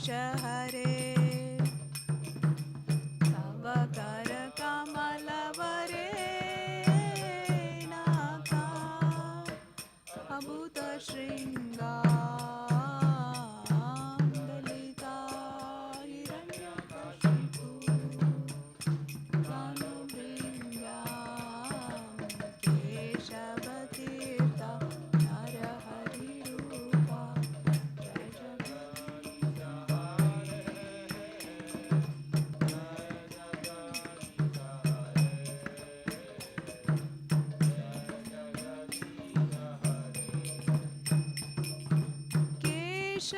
हरे तव कर कमल वरे नाका अभूत श्रृंगा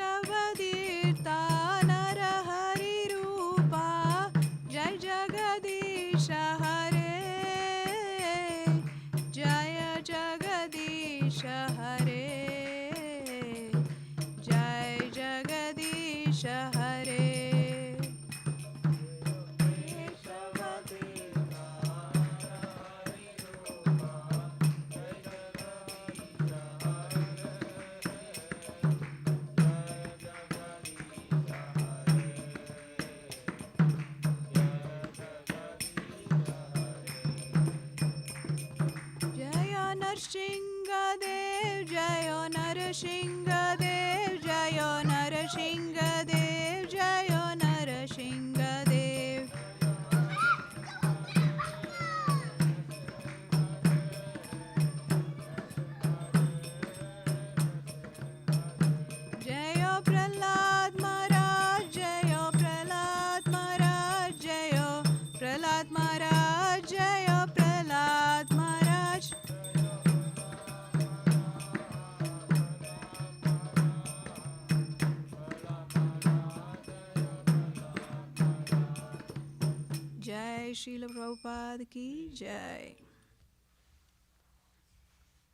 केशवतीर्था नरहरि रूपा जय जगदीश हरे जय जगदीश हरे जय जगदीश हरे नरसिंहदेव जय नरसिंहदेव जय नरसिंहदेव जय नरसिंहदेव जय प्रहलाद महाराज जय प्रहलाद महाराज जय प्रहलाद महाराज जय प्रहलाद महाराज जय श्रील प्रभुपाद की जय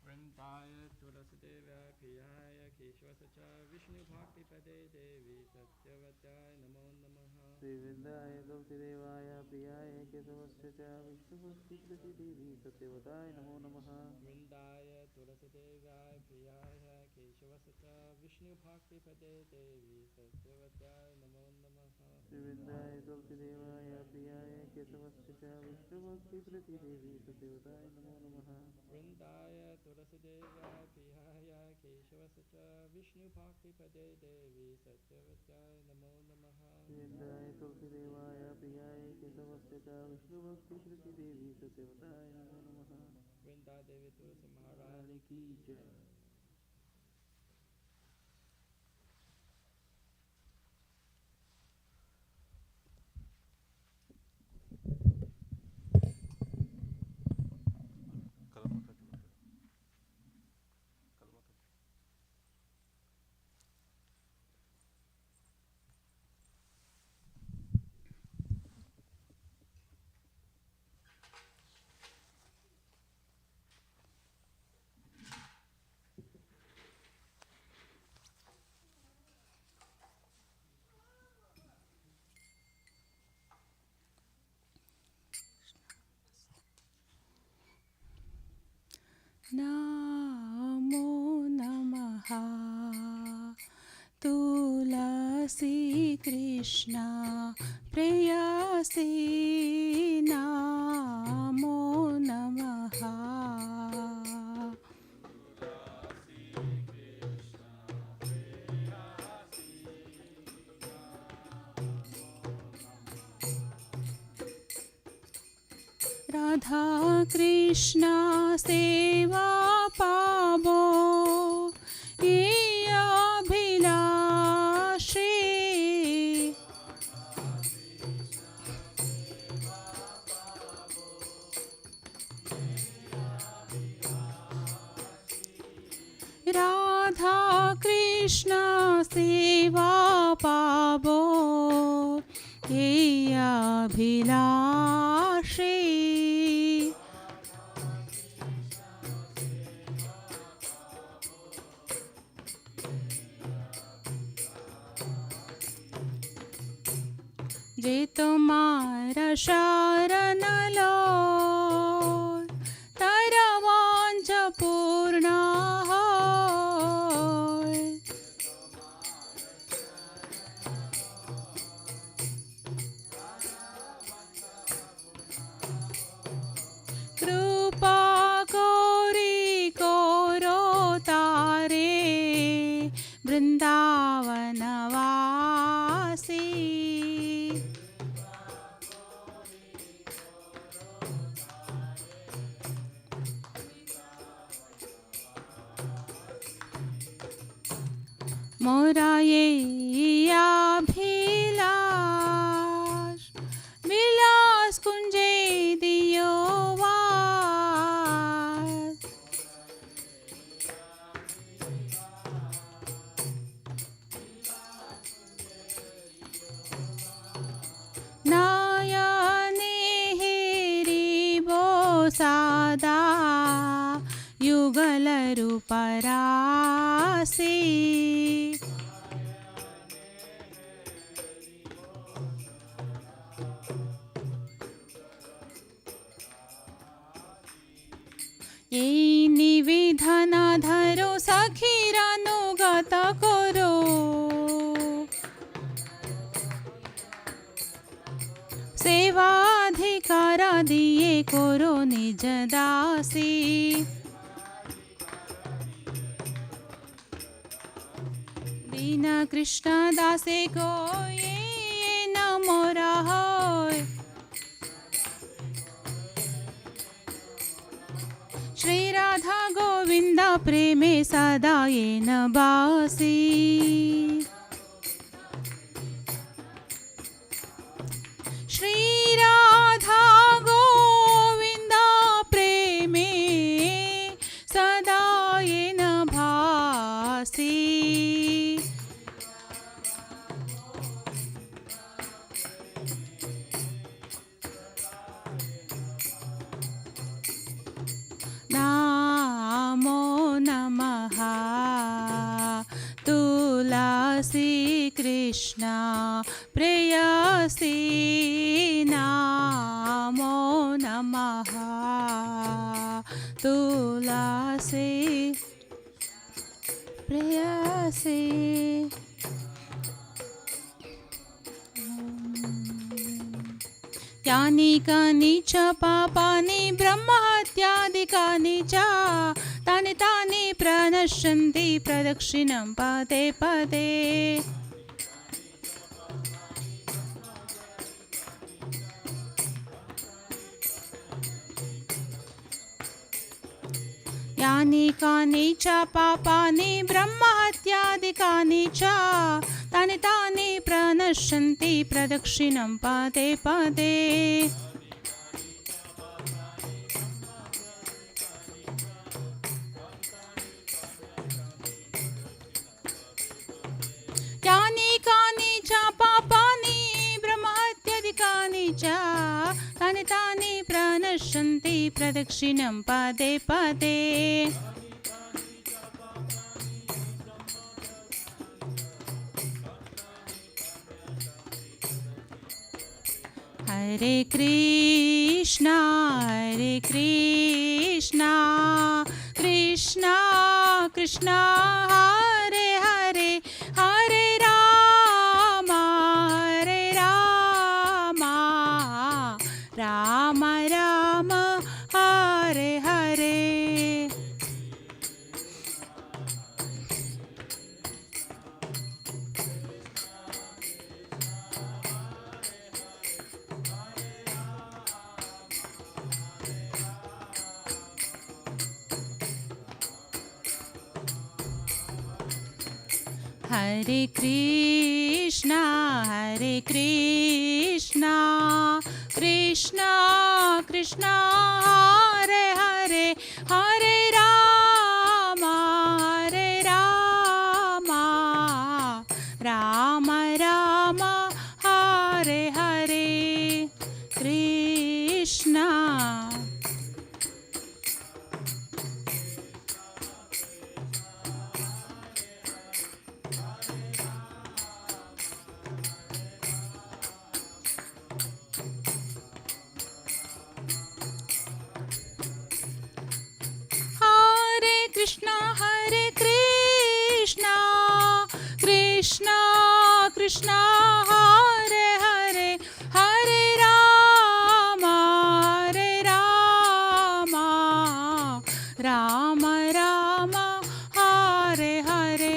वृंदाय तुलसीदेव्याय प्रियाय केशवसचा विष्णु भक्ति पदे देवी सत्यवत्याय नमो नमः श्रीवृंदाय तुलसीदेवाय प्रियाय केशवसचा विष्णु भक्ति देवी सत्यवताय नमो नमः वृंदाय तुलसीदेव्याय प्रियाय केशवसचा विष्णु भक्ति पदे देवी सत्यवत्याय नमो नमः श्रीवृंदाय तुलसीदेवाय प्रियाय केशवसचा विष्णु भक्ति देवी सत्यवताय नमो नमः वृंदाय तुलसीदेव्याय प्रियाय केशवसचा विष्णु भक्ति पदे देवी सत्यवत्याय नमो नमः श्रीवृंदाय तुलसीदेवाय प्रियाय केशवसचा विष्णु भक्ति देवी सत्यवताय नमो नमः वृंदा देवी तुलसी महारानी की जय नमो नमः तुलसी कृष्णा प्रेयसी नमो नमः राधा कृष्णा सेवा पावो ये अभिलाषी राधा कृष्णा सेवा पावो ये अभिलाषी जे तुम्हारा शरण लो तारा वांछा पूर्ण होय वृंदावनवासी मोरा ये अभिलाष विलास कुंजे दियो वास नयने हेरिबो सदा युगल रूपरासी ये निवेदन धरो सखीरानुगत करो सेवाधिकार दिए करो निज दासी दीन कृष्ण दासे को ये न मोरा होय श्री राधा गोविंद प्रेमे सदा ये न बासी श्री राधा गोविंद प्रेमे सदा ये न भासी नमो नमः तुलसी कृष्ण प्रेयसी नमो नमः तुलसी प्रेयसी यानि कानि च पापानि ब्रह्महत्यादिकानि च तानि तानि प्रणश्यन्ति प्रदक्षिणं पदे पदे यानि कानि च पापानि ब्रह्महत्यादिकानि च तानि तानि प्रणश्यन्ति प्रदक्षिणं पदे पदे यानि कानि च पापानि ब्रह्महत्यादिकानि च तानि तानि प्रणश्यन्ति प्रदक्षिणं पदे पदे हरे कृष्णा कृष्णा कृष्णा हरे हरे हरे राम राम राम हरे हरे हरे कृष्णा कृष्णा कृष्णा हरे हरे हरे राम राम राम हरे हरे कृष्णा कृष्णा कृष्णा कृष्णा हरे हरे हरे राम राम राम हरे हरे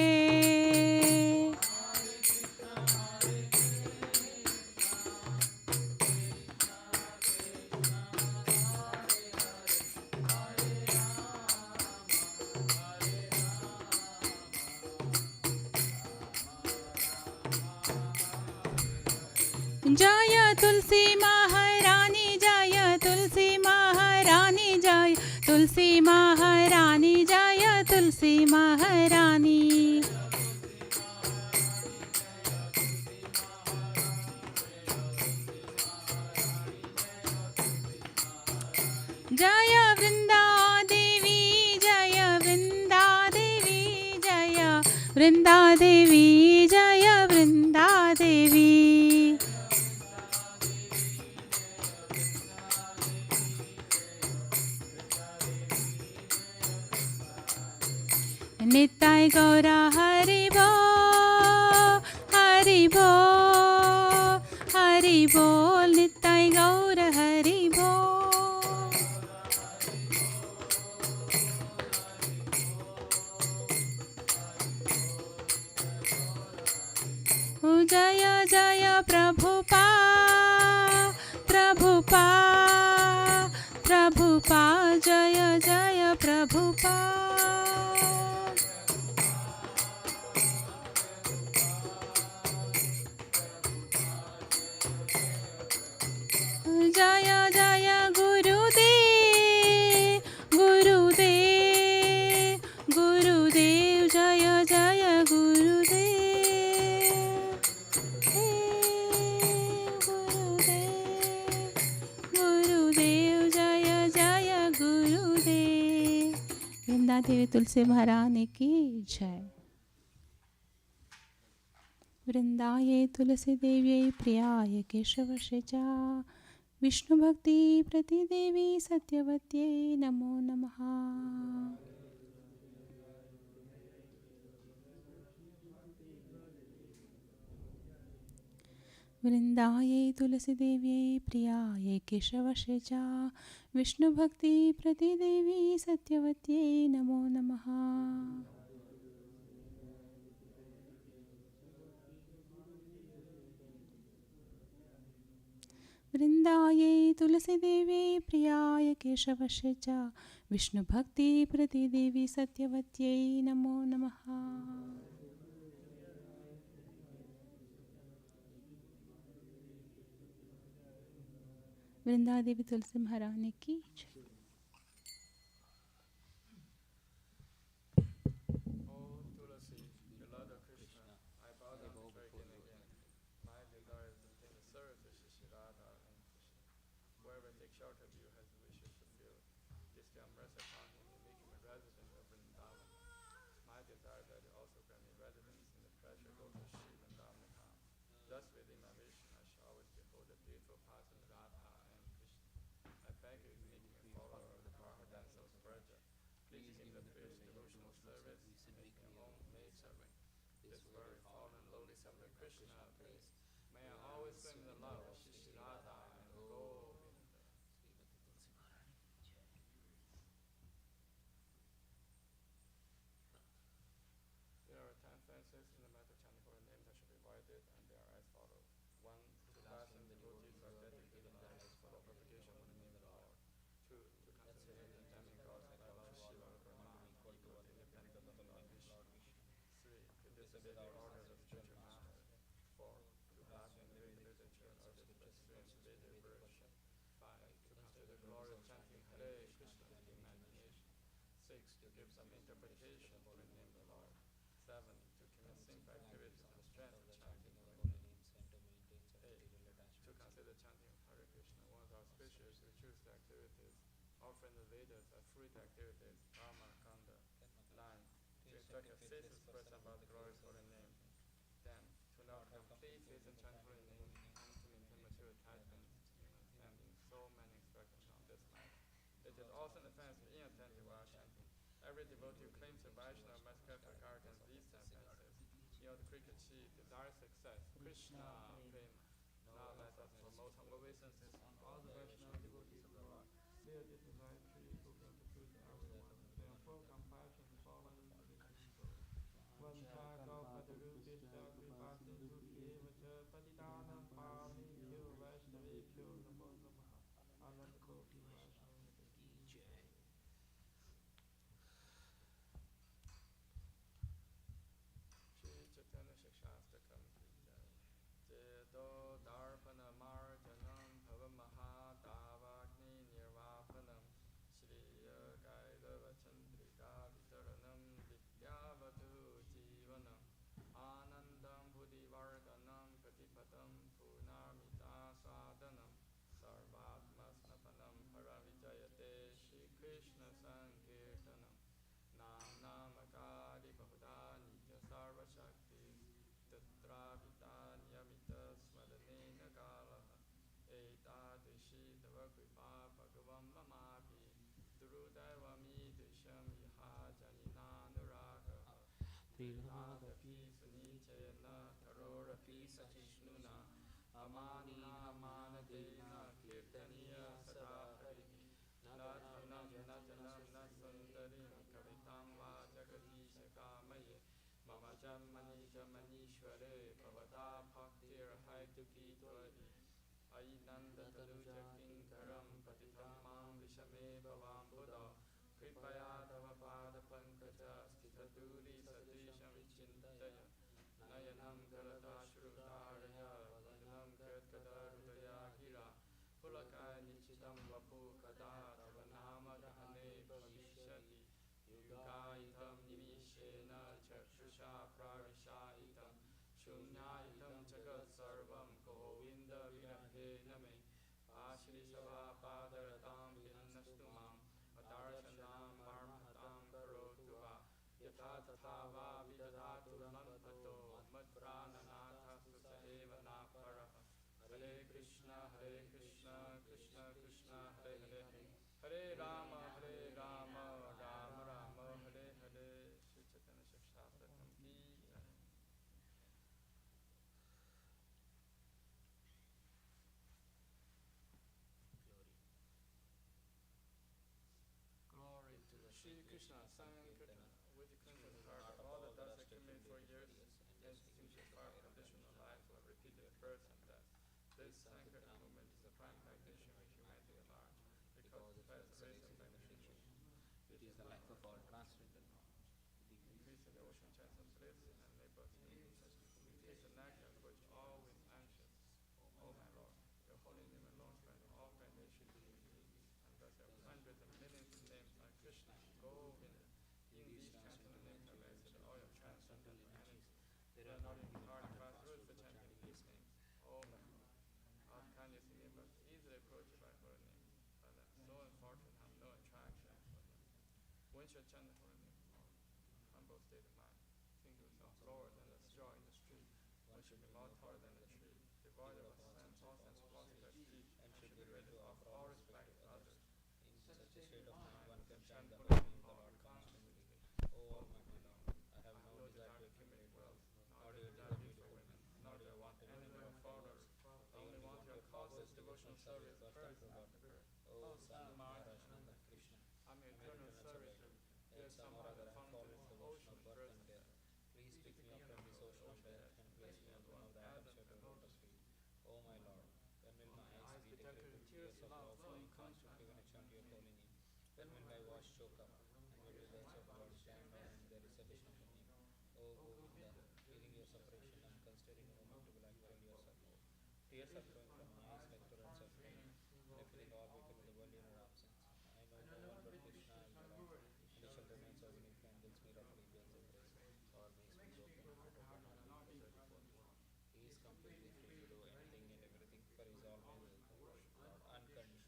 जय तुलसी महारानी जय तुलसी महारानी जय तुलसी महारानी जय तुलसी महारानी जय वृंदा देवी जय वृंदा देवी जय वृंदा देवी जय वृंदा देवी निताय गौरा हरि भो हरि भो हरि बोल निताय गौर हरि भो जय जय प्रभुपा प्रभुपा प्रभुपा जय जय प्रभुपा जय जय गुरुदेव गुरुदेव गुरुदेव जय जय गुरुदेव गुरुदेव जय जय गुरुदेव। वृंदा देवी तुलसी महारानी की जय। वृंदाये तुलसी देव्यै प्रियाय केशवस्य च विष्णु भक्ति प्रतिदेवी सत्यवत्यै नमो नमः। वृंदायै तुलसी देव्यै प्रियायै केशवस्य च विष्णु भक्ति प्रतिदेवी सत्यवत्यै नमो नमः। वृंदायै तुलसी देव्यै प्रियाय केशवस्य च विष्णु भक्ति प्रतिदेवी सत्यवत्यै नमो नमः। वृंदा देवी तुलसी महारानी की जय। Shelter of you has wishes fulfilled. Bestow mercy upon him and make him a resident of Vrindavan. My desire that you also grant me residence in the precious lotus Shri Vrindavan Dham. Thus within my vision I shall always behold the beautiful person Radha and Krishna. I beg you to make me a follower of the powerful dancer of Braja. Please give me the fierce devotional service and make me your own maid servant. This very fallen lowly servant Krishna, please. May I always swim in the love of Shri Radha and Govinda. There are 10 fences in the method chanting holy name that should be avoided, and they are as follows. 1. To fasten devotees who are dedicated lives for the propagation of the name of the Lord. 2. To consider the demigods like Lord Shiva, Brahma, equal and independent of the Lord Vishnu. 3. To disobey the orders of spiritual masters. 4. To fasten the Vedic literature or to express Vedic version. 5. To consider glorious chanting Hare Krishna in imagination. 6. To give some interpretation to the name of the Lord. 7. To commit simple activities and strength of chanting holy name. 8. To consider chanting Hare Krishna one of the auspicious ritualistic activities, offering the Vedas as fruit activities, Karma Kanda. 9. To instruct a ceaseless person about the glorious holy name. 10. To know complete faith in chanting holy name and to maintain material attachments and in so many instructions on this matter. It is also an offense to be inattentive while chanting. Every devotee who claims to Vaishnava must carefully guard against these 10 offenses. In order to quickly achieve desired success, Krishna Prema. Now let us promote humble obeisances on all the Vaishnava devotees of the Lord. They are this right tree who bring the fruit to everyone. They are full compassion and tolerance for the human soul. Vanchaka Padarupishta Kripasindu Evacha Patitanam Pavanebhyo Vaishnavebhyo Namo Namaha. Ananda Koti Vaishnava ki jai. Shri Chaitanya Shikshastakam ki jai. Jedo Darpana Srinathaphi Sunichayana Tarorapi Sahishnuna Amanuna Amanadena Kirtaniya Sada Hari Nathanam Natanam Nasundarim Kavitam Va Jagatisha Kamaye Mama Jammani Jamanishware Bhavata Bhaktir Haituki Tvai Ainanda Tanuja Kinkaram Patitham Vishame Bhavam Buddha Kripaya Tava Pada Pankaja Stitaduri Sadisham Chintaya Nayanam Karata Shrutaraya Vandanam Kirtkada Rudaya Gira Pulakaya Nichitam Vapu Kada Tavanama Gahane Bhavishyati Yugaitam Nivishena Chakshusha Pravisha Itam Shunyaitam Jagat Sarvam Govinda Virahe Name Ashri Sava Padaratam Vinnastumam Adarshanam Marmahatam Karotuva Yatha Tatha Va Vidadatu Lampato Madprananatha Susaeva Naparaha Hare Krishna Krishna Krishna Hare Hare Hare Rama Rama Rama Hare Hare Shri Chaitanya Shastakam Ki Jai. Glory to Shri Krishna Sankirtan, with the cleansing heart of all the dust accumulated for years, and extinguished fire conditional life of repeated births and deaths. This Sankirtan movement is a prime magician of humanity at large, because it has a race of magnificent. It is the life of all transcendental knowledge. It increases the ocean chance of bliss and enables humans to taste the nectar for which all with anxious. O my Lord, your holy name alone spans all creation and thus there are hundreds and millions of names like Krishna, Govinda. In these transcendental names are vested all your transcendental energies. There are not even hard and fast rules for chanting these names. O my Lord, all kindness enables easily approached by holy names, but that so unfortunate have no attraction for them. One should chant the holy name of Lord, humble state of mind, think himself lower than the straw in the street. One should be more taller than the tree, devoid of all sense of loss of speech, and should be ready to offer all respect to others. In such a state of mind, one can chant the holy name of the Lord constantly. O Almighty Lord, I have no desire to accumulate wealth, nor do I desire beautiful women, nor do I want any male followers. I only want your causeless devotional service first after birth. O Son of March-2023, Krishna, I'm your eternal servitor. There is some other that have fallen into the ocean of birth and death. Please pick me up from this ocean of death and place me on one of the atoms at your lotus feet. O my Lord, when will my eyes be decorated with tears of love flowing constantly when I chant your holy name? When will my voice choke up, and when will the of God stand on when there is a vision of your name? O Govinda, feeling your separation, I am considering a moment to like tell yourself more. Tears are flowing from my eyes like torrents of rain. I feel all weakened in the world in your absence. I know no one but Krishna is the Lord, and he shall remain so even if he handles me roughly beyond embrace, or makes me broken hearted and not be pleasure before me. He is completely free to do anything and everything, for he is always Lord, unconditional.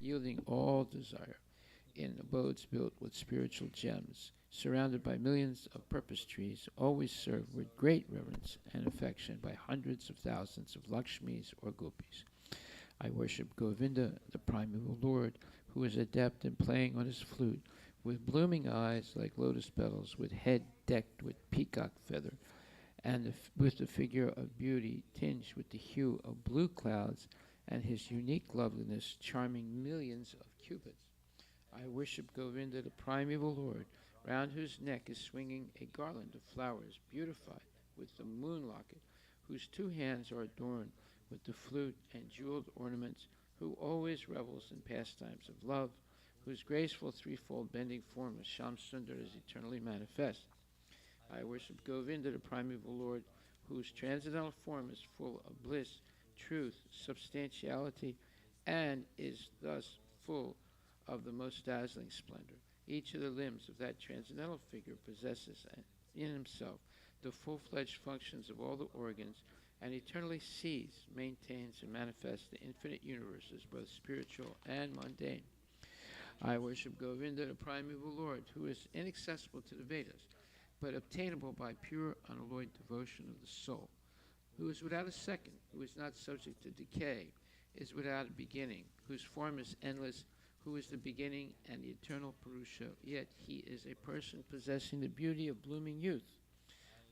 yielding all desire, in abodes built with spiritual gems, surrounded by millions of purpose trees, always served with great reverence and affection by hundreds of thousands of Lakshmis or Gopis. I worship Govinda, the primeval Lord, who is adept in playing on his flute, with blooming eyes like lotus petals, with head decked with peacock feather, and with the figure of beauty tinged with the hue of blue clouds, and his unique loveliness charming millions of cupids. I worship Govinda, the primeval Lord, round whose neck is swinging a garland of flowers beautified with the moon locket, whose two hands are adorned with the flute and jeweled ornaments who always revels in pastimes of love, whose graceful threefold bending form of Sham Sundar is eternally manifest. I worship Govinda, the primeval Lord, whose transcendental form is full of bliss, truth, substantiality, and is thus full of the most dazzling splendor. Each of the limbs of that transcendental figure possesses in himself the full-fledged functions of all the organs, and eternally sees, maintains, and manifests the infinite universes, both spiritual and mundane. I worship Govinda, the primeval Lord, who is inaccessible to the Vedas, but obtainable by pure, unalloyed devotion of the soul, who is without a second, who is not subject to decay, is without a beginning, whose form is endless, who is the beginning and the eternal Purusha, yet he is a person possessing the beauty of blooming youth.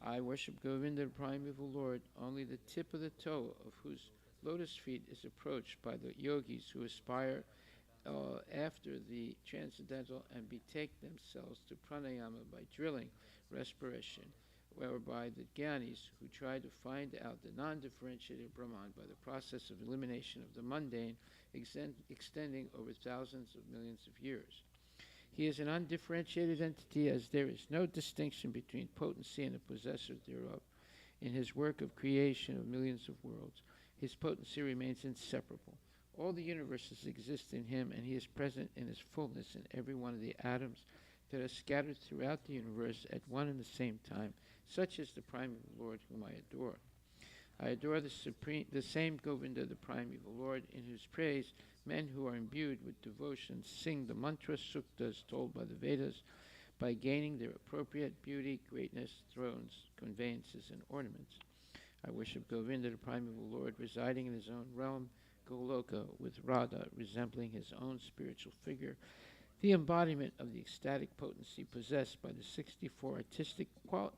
I worship Govinda, the primeval Lord, only the tip of the toe of whose lotus feet is approached by the yogis who aspire after the transcendental and betake themselves to pranayama by drilling respiration, whereby the Gyanis who try to find out the non-differentiated Brahman by the process of elimination of the mundane extending over thousands of millions of years. He is an undifferentiated entity, as there is no distinction between potency and the possessor thereof. In his work of creation of millions of worlds, his potency remains inseparable. All the universes exist in him, and he is present in his fullness in every one of the atoms that are scattered throughout the universe at one and the same time. Such is the primeval Lord whom I adore. I adore the same Govinda, the primeval Lord, in whose praise men who are imbued with devotion sing the mantra suktas told by the Vedas by gaining their appropriate beauty, greatness, thrones, conveyances, and ornaments. I worship Govinda, the primeval Lord, residing in his own realm, Goloka, with Radha resembling his own spiritual figure, the embodiment of the ecstatic potency possessed by the 64 artistic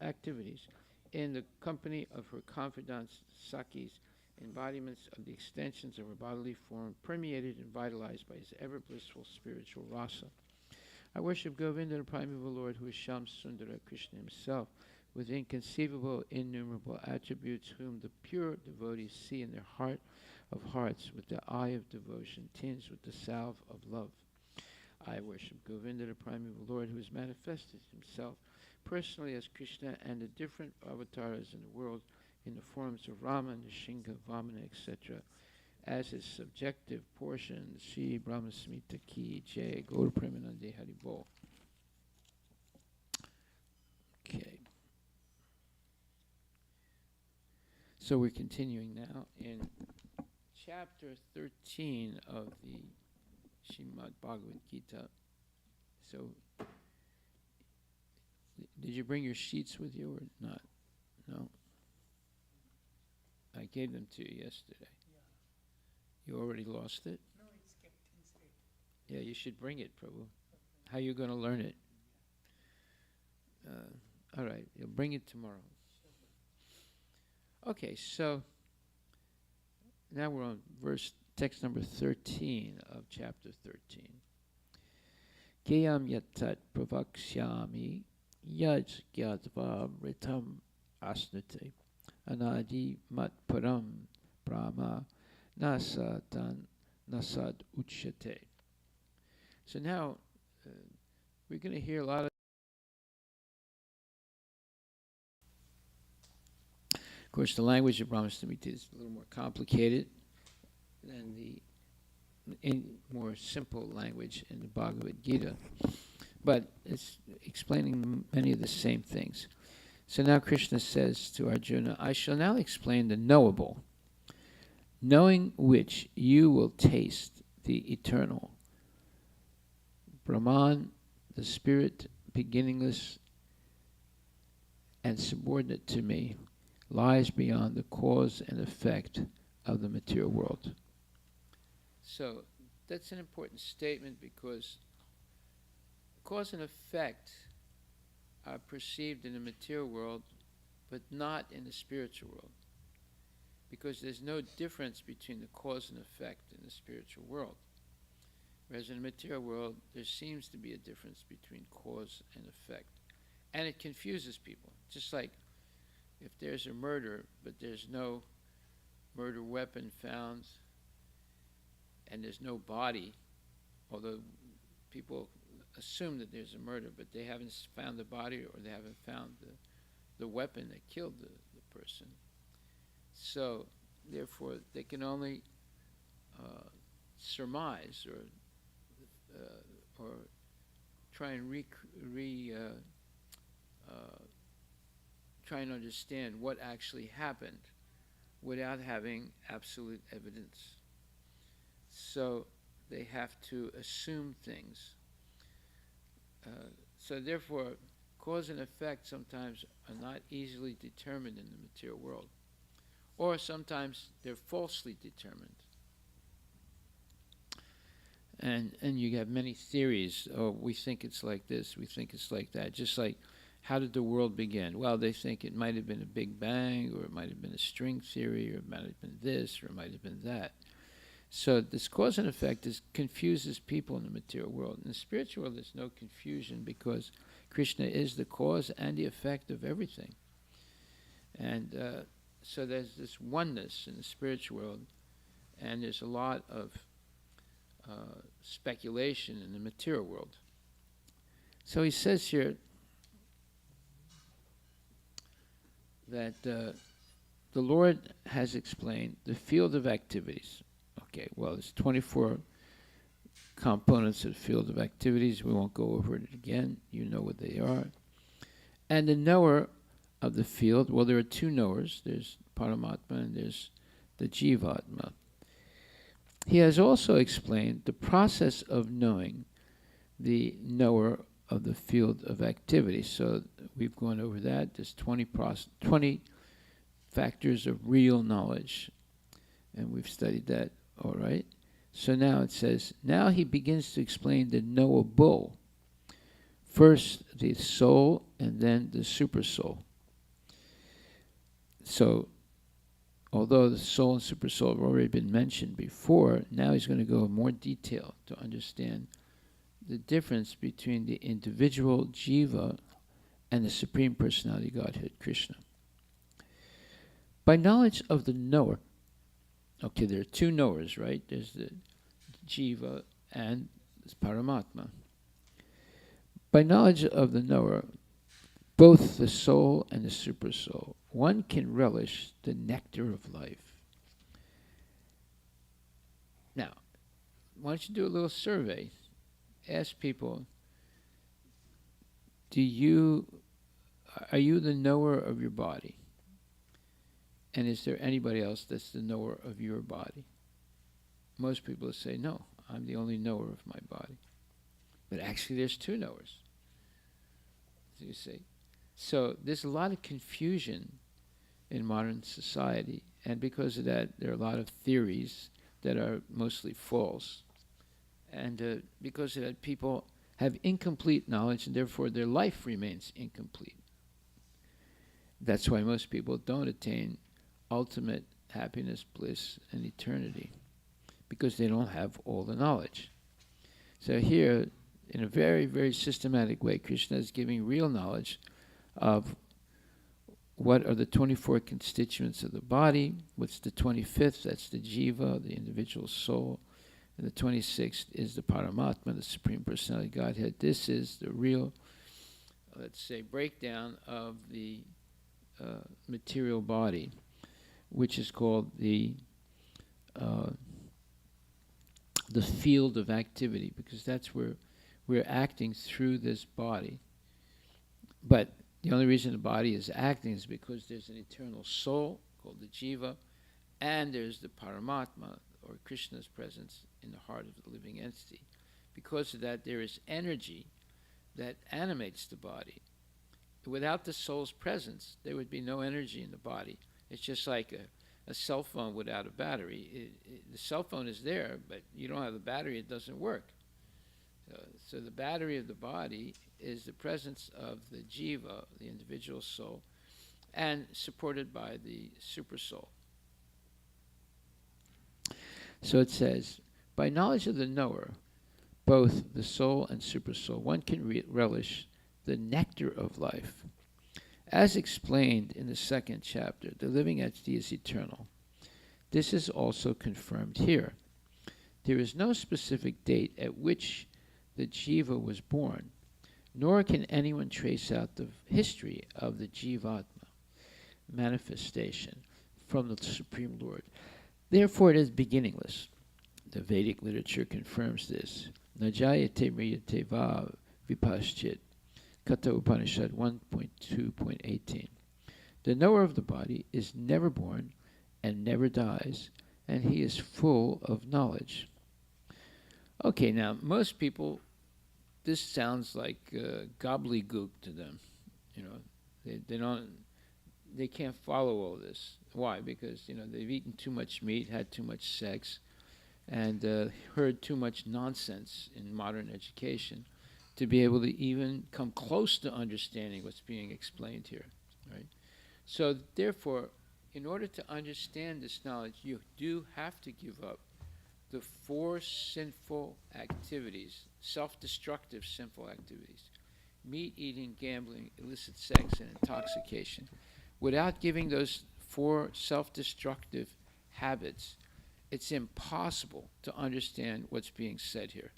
activities in the company of her confidants, Sakis, embodiments of the extensions of her bodily form, permeated and vitalized by his ever-blissful spiritual rasa. I worship Govinda, the primeval Lord, who is Sham Sundara, Krishna himself, with inconceivable, innumerable attributes, whom the pure devotees see in their heart of hearts, with the eye of devotion, tinged with the salve of love. I worship Govinda, the primeval Lord, who has manifested himself personally as Krishna and the different avatars in the world in the forms of Rama, Nishinga, Vamana, etc., as his subjective portion. Sri Brahma Smita Ki Jai, Gaur Premanande Haribol. Okay. So we're continuing now in chapter 13 of the Srimad Bhagavad Gita. So, did you bring your sheets with you or not? No? I gave them to you yesterday. You already lost it? No, it's kept inside. Yeah, you should bring it, Prabhu. How are you going to learn it? All right, you'll bring it tomorrow. Okay, so now we're on text number 13 of chapter 13. Kiyam yatat pravakshyami yaj gyatva ritam asnute anadi mat param brahma nasatan nasad uchate. So now we're going to hear a lot of. Of course, the language of Brahmastamita is a little more complicated than the more simple language in the Bhagavad Gita, but it's explaining many of the same things. So now Krishna says to Arjuna, I shall now explain the knowable, knowing which you will taste the eternal. Brahman, the spirit, beginningless and subordinate to me, lies beyond the cause and effect of the material world. So that's an important statement, because cause and effect are perceived in the material world, but not in the spiritual world, because there's no difference between the cause and effect in the spiritual world. Whereas in the material world, there seems to be a difference between cause and effect. And it confuses people. Just like if there's a murder, but there's no murder weapon found, and there's no body, although people assume that there's a murder, but they haven't found the body or they haven't found the weapon that killed the person. So, therefore, they can only surmise or try and try and understand what actually happened without having absolute evidence. So they have to assume things. So therefore, cause and effect sometimes are not easily determined in the material world, or sometimes they're falsely determined. And you have many theories. Oh, we think it's like this, we think it's like that. Just like, how did the world begin? Well, they think it might have been a big bang, or it might have been a string theory, or it might have been this, or it might have been that. So this cause and effect confuses people in the material world. In the spiritual world, there's no confusion, because Krishna is the cause and the effect of everything. And so there's this oneness in the spiritual world, and there's a lot of speculation in the material world. So he says here that the Lord has explained the field of activities. Okay, well, there's 24 components of the field of activities. We won't go over it again. You know what they are. And the knower of the field, well, there are two knowers. There's Paramatma and there's the Jivatma. He has also explained the process of knowing the knower of the field of activity. So we've gone over that. There's 20 factors of real knowledge, and we've studied that, all right? So now it says, now he begins to explain the knowable. First the soul, and then the super soul. So although the soul and super soul have already been mentioned before, now he's going to go in more detail to understand the difference between the individual jiva and the Supreme Personality Godhead, Krishna. By knowledge of the knower, okay, there are two knowers, right? There's the jiva and there's Paramatma. By knowledge of the knower, both the soul and the super soul, one can relish the nectar of life. Now, why don't you do a little survey? Ask people, are you the knower of your body? And is there anybody else that's the knower of your body? Most people say, no, I'm the only knower of my body. But actually there's two knowers. You see? So there's a lot of confusion in modern society, and because of that, there are a lot of theories that are mostly false. And because of that, people have incomplete knowledge, and therefore their life remains incomplete. That's why most people don't attain ultimate happiness, bliss, and eternity, because they don't have all the knowledge. So here, in a very, very systematic way, Krishna is giving real knowledge of what are the 24 constituents of the body, what's the 25th, that's the jiva, the individual soul, and the 26th is the Paramatma, the Supreme Personality Godhead. This is the real, let's say, breakdown of the material body, which is called the field of activity, because that's where we're acting through this body. But the only reason the body is acting is because there's an eternal soul called the jiva, and there's the Paramatma, or Krishna's presence in the heart of the living entity. Because of that, there is energy that animates the body. Without the soul's presence, there would be no energy in the body. It's just like a cell phone without a battery. The cell phone is there, but you don't have the battery, it doesn't work. So the battery of the body is the presence of the jiva, the individual soul, and supported by the super soul. So it says, by knowledge of the knower, both the soul and super soul, one can relish the nectar of life. As explained in the second chapter, the living entity is eternal. This is also confirmed here. There is no specific date at which the jiva was born, nor can anyone trace out the history of the jivatma manifestation from the Supreme Lord. Therefore, it is beginningless. The Vedic literature confirms this. Najayate mriyate va vipaschit. Katha Upanishad 1.2.18. The knower of the body is never born and never dies, and he is full of knowledge. Okay, now, most people, this sounds like gobbledygook to them. You know, they can't follow all this. Why? Because, they've eaten too much meat, had too much sex, and heard too much nonsense in modern education to be able to even come close to understanding what's being explained here, right? So therefore, in order to understand this knowledge, you do have to give up the 4 sinful activities, self-destructive sinful activities: meat eating, gambling, illicit sex, and intoxication. Without giving those 4 self-destructive habits, it's impossible to understand what's being said here.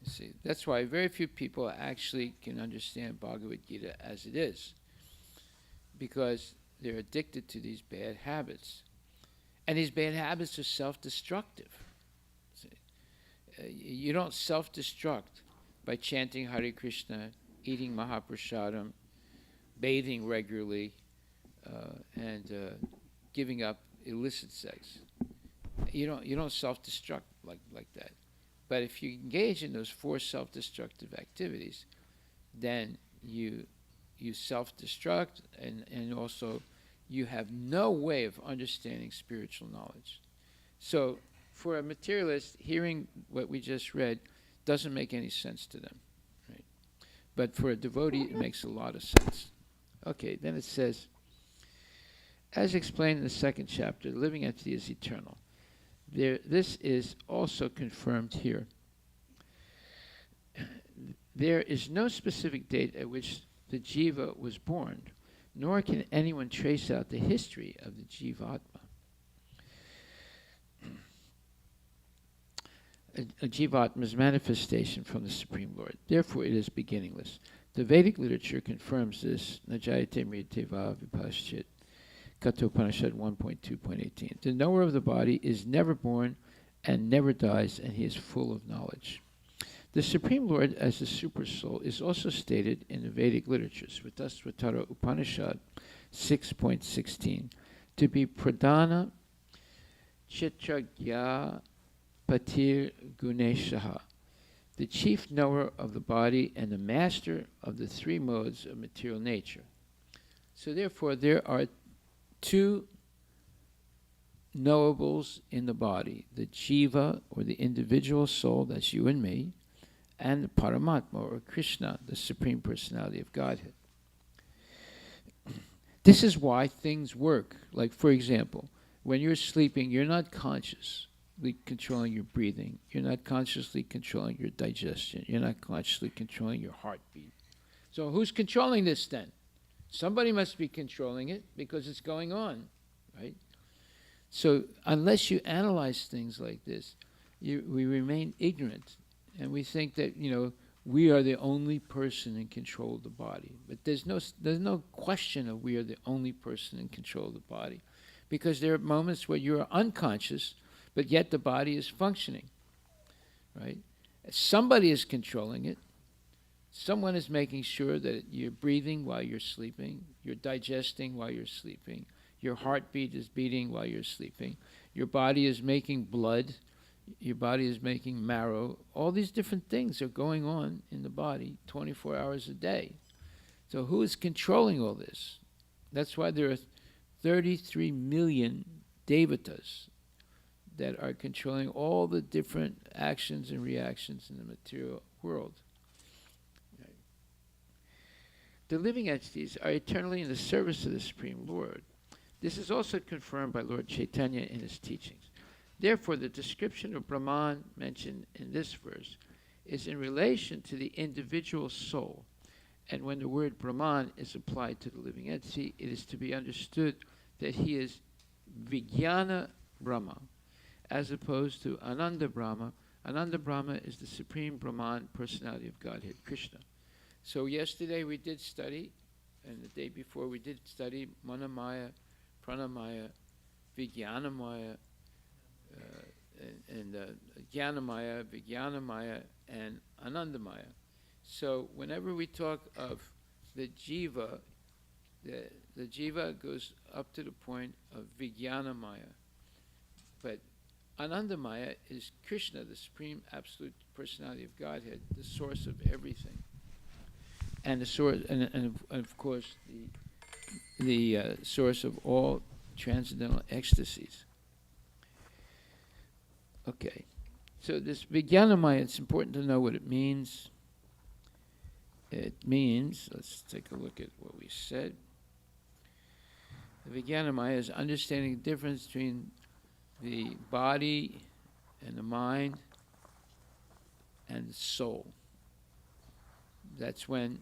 You see, that's why very few people actually can understand Bhagavad Gita as it is, because they're addicted to these bad habits. And these bad habits are self-destructive. You don't self-destruct by chanting Hare Krishna, eating Mahaprasadam, bathing regularly, and giving up illicit sex. You don't self-destruct like that. But if you engage in those 4 self-destructive activities, then you self-destruct, and also you have no way of understanding spiritual knowledge. So for a materialist, hearing what we just read doesn't make any sense to them, right? But for a devotee, it makes a lot of sense. Okay, then it says, as explained in the 2nd chapter, the living entity is eternal. This is also confirmed here. There is no specific date at which the jiva was born, nor can anyone trace out the history of the jivatma. A jivatma's manifestation from the Supreme Lord. Therefore, it is beginningless. The Vedic literature confirms this. Najayate mriyate va vipaschit. Katha Upanishad 1.2.18. The knower of the body is never born and never dies, and he is full of knowledge. The Supreme Lord as the Super Soul is also stated in the Vedic literature, Svatasvatara Upanishad 6.16, to be Pradhana Chitragya Patir Guneshaha, the chief knower of the body and the master of the 3 modes of material nature. So therefore, there are 2 knowables in the body: the jiva, or the individual soul, that's you and me, and the Paramatma, or Krishna, the Supreme Personality of Godhead. This is why things work. Like, for example, when you're sleeping, you're not consciously controlling your breathing. You're not consciously controlling your digestion. You're not consciously controlling your heartbeat. So who's controlling this then? Somebody must be controlling it, because it's going on, right? So unless you analyze things like this, we remain ignorant. And we think that, we are the only person in control of the body. But there's no question of we are the only person in control of the body. Because there are moments where you're unconscious, but yet the body is functioning, right? Somebody is controlling it. Someone is making sure that you're breathing while you're sleeping, you're digesting while you're sleeping, your heartbeat is beating while you're sleeping, your body is making blood, your body is making marrow. All these different things are going on in the body 24 hours a day. So who is controlling all this? That's why there are 33 million devatas that are controlling all the different actions and reactions in the material world. Right. The living entities are eternally in the service of the Supreme Lord. This is also confirmed by Lord Chaitanya in his teachings. Therefore, the description of Brahman mentioned in this verse is in relation to the individual soul. And when the word Brahman is applied to the living entity, it is to be understood that he is Vijnana Brahma, as opposed to Ananda Brahma. Ananda Brahma is the Supreme Brahman, personality of Godhead, Krishna. So yesterday we did study, and the day before we did study Manamaya, Pranamaya, Vijnanamaya, and Jnanamaya, Vijnanamaya, and Anandamaya. So whenever we talk of the jiva, the jiva goes up to the point of Vijnanamaya. But Anandamaya is Krishna, the Supreme Absolute Personality of Godhead, the source of everything. And the source, and of course, the source of all transcendental ecstasies. Okay, so this Vijnanamaya, it's important to know what it means. It means, let's take a look at what we said. The Vijnanamaya is understanding the difference between the body and the mind and the soul. That's when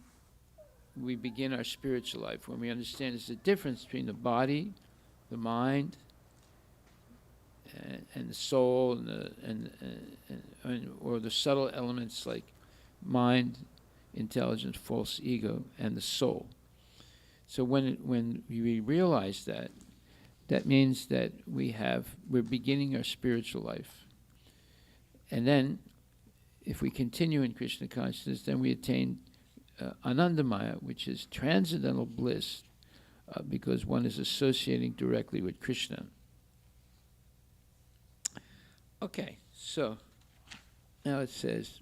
we begin our spiritual life, when we understand there's a difference between the body, the mind, and the soul, or the subtle elements like mind, intelligence, false ego, and the soul. So when we realize that, that means that we're beginning our spiritual life. And then, if we continue in Krishna consciousness, then we attain Anandamaya, which is transcendental bliss, because one is associating directly with Krishna. Okay, so now it says,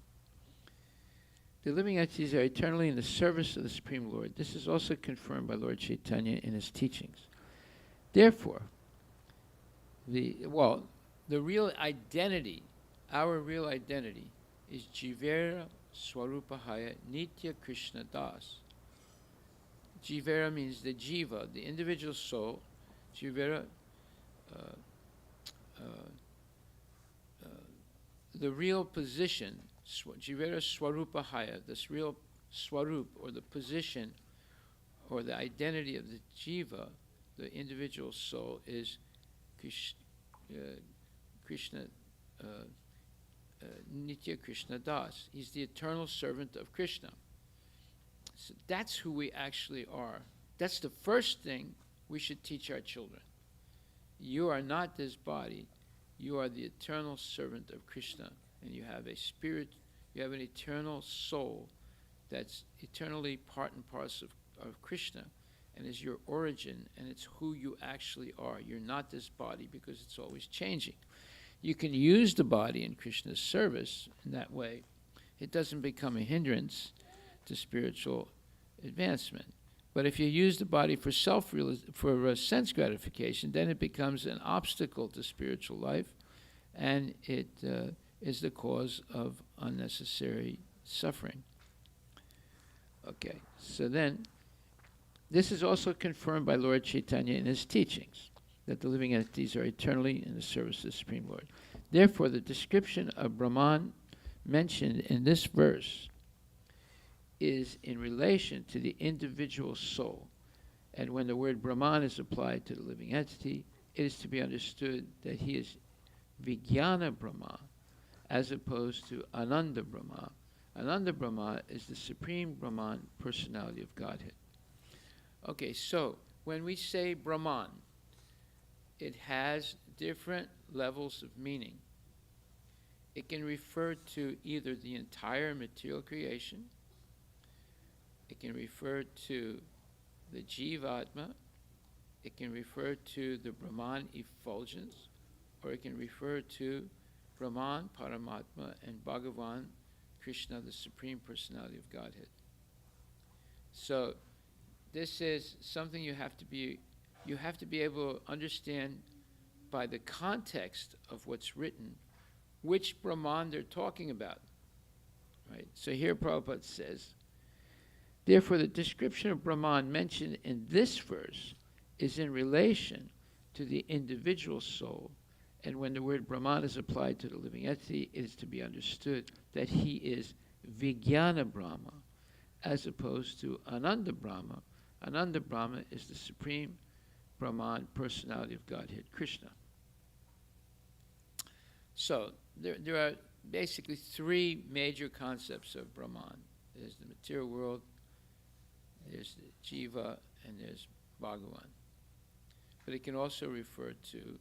the living entities are eternally in the service of the Supreme Lord. This is also confirmed by Lord Chaitanya in his teachings. Therefore, the real identity, our real identity, is Jivera Swarupahaya Nitya Krishna Das. Jivera means the jiva, the individual soul. Jivera, the real position, Jivera Swarupahaya, this real Swarup, or the position, or the identity of the jiva, the individual soul, is Krishna, Nitya Krishna Das. He's the eternal servant of Krishna. So that's who we actually are. That's the first thing we should teach our children. You are not this body. You are the eternal servant of Krishna. And you have a spirit, you have an eternal soul that's eternally part and parcel of Krishna, and is your origin, and it's who you actually are. You're not this body because it's always changing. You can use the body in Krishna's service in that way. It doesn't become a hindrance to spiritual advancement. But if you use the body for sense gratification, then it becomes an obstacle to spiritual life, and it is the cause of unnecessary suffering. Okay, so then, this is also confirmed by Lord Chaitanya in his teachings, that the living entities are eternally in the service of the Supreme Lord. Therefore, the description of Brahman mentioned in this verse is in relation to the individual soul. And when the word Brahman is applied to the living entity, it is to be understood that he is Vijnana Brahma, as opposed to Ananda Brahma. Ananda Brahma is the Supreme Brahman, personality of Godhead. Okay, so when we say Brahman, it has different levels of meaning. It can refer to either the entire material creation, it can refer to the Jivatma, it can refer to the Brahman effulgence, or it can refer to Brahman, Paramatma, and Bhagavan, Krishna, the Supreme Personality of Godhead. So this is something you have to be able to understand by the context of what's written, which Brahman they're talking about. Right? So here Prabhupada says, therefore the description of Brahman mentioned in this verse is in relation to the individual soul, and when the word Brahman is applied to the living entity, it is to be understood that he is Vijnana Brahma, as opposed to Ananda Brahma. Ananda Brahma is the Supreme Brahman, personality of Godhead, Krishna. So there are basically three major concepts of Brahman. There's the material world, there's the Jiva, and there's Bhagavan. But it can also refer to,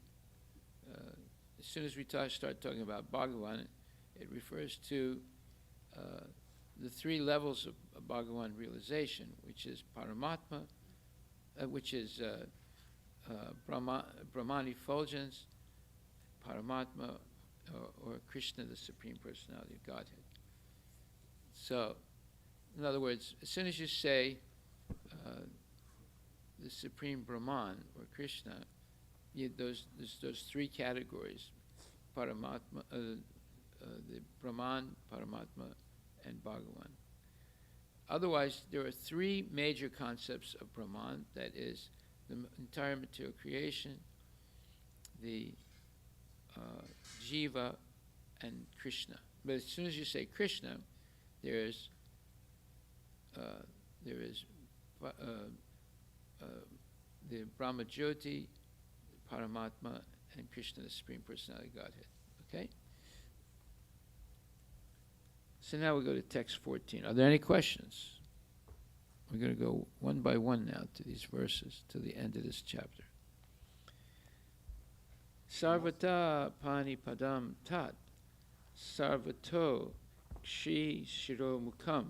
as soon as we start talking about Bhagavan, it refers to the three levels of Bhagavan realization, which is Paramatma, which is Brahman effulgence, Paramatma, or Krishna, the Supreme Personality of Godhead. So, in other words, as soon as you say the Supreme Brahman or Krishna, there's those three categories: Paramatma, the Brahman, Paramatma, and Bhagavan. Otherwise, there are three major concepts of Brahman. That is the entire material creation, the Jiva, and Krishna. But as soon as you say Krishna, there is the Brahma Jyoti, Paramatma, and Krishna, the Supreme Personality of Godhead. Okay? So now we go to text 14. Are there any questions? We're going to go one by one now to these verses, to the end of this chapter. Sarvata pani padam tat, sarvato kshi shiro mukam,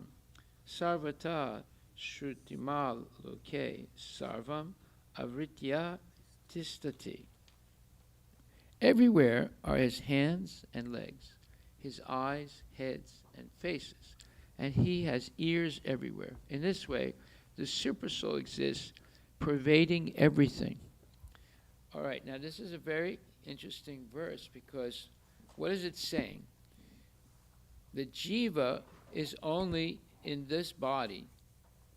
sarvata shrutimal loke, sarvam avritya tistati. Everywhere are his hands and legs, his eyes, heads, and faces, and he has ears everywhere. In this way, the Supersoul exists, pervading everything. All right, now this is a very interesting verse, because what is it saying? The Jiva is only in this body,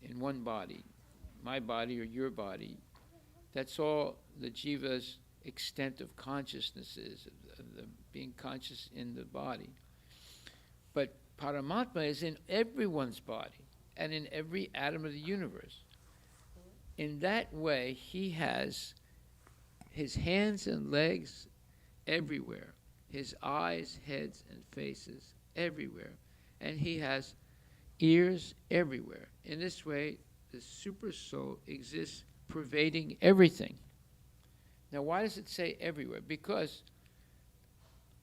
in one body, my body or your body. That's all the Jiva's extent of consciousness is, of the being conscious in the body. But Paramatma is in everyone's body and in every atom of the universe. In that way, he has his hands and legs everywhere, his eyes, heads, and faces everywhere, and he has ears everywhere. In this way, the Supersoul exists, pervading everything. Now, why does it say everywhere? Because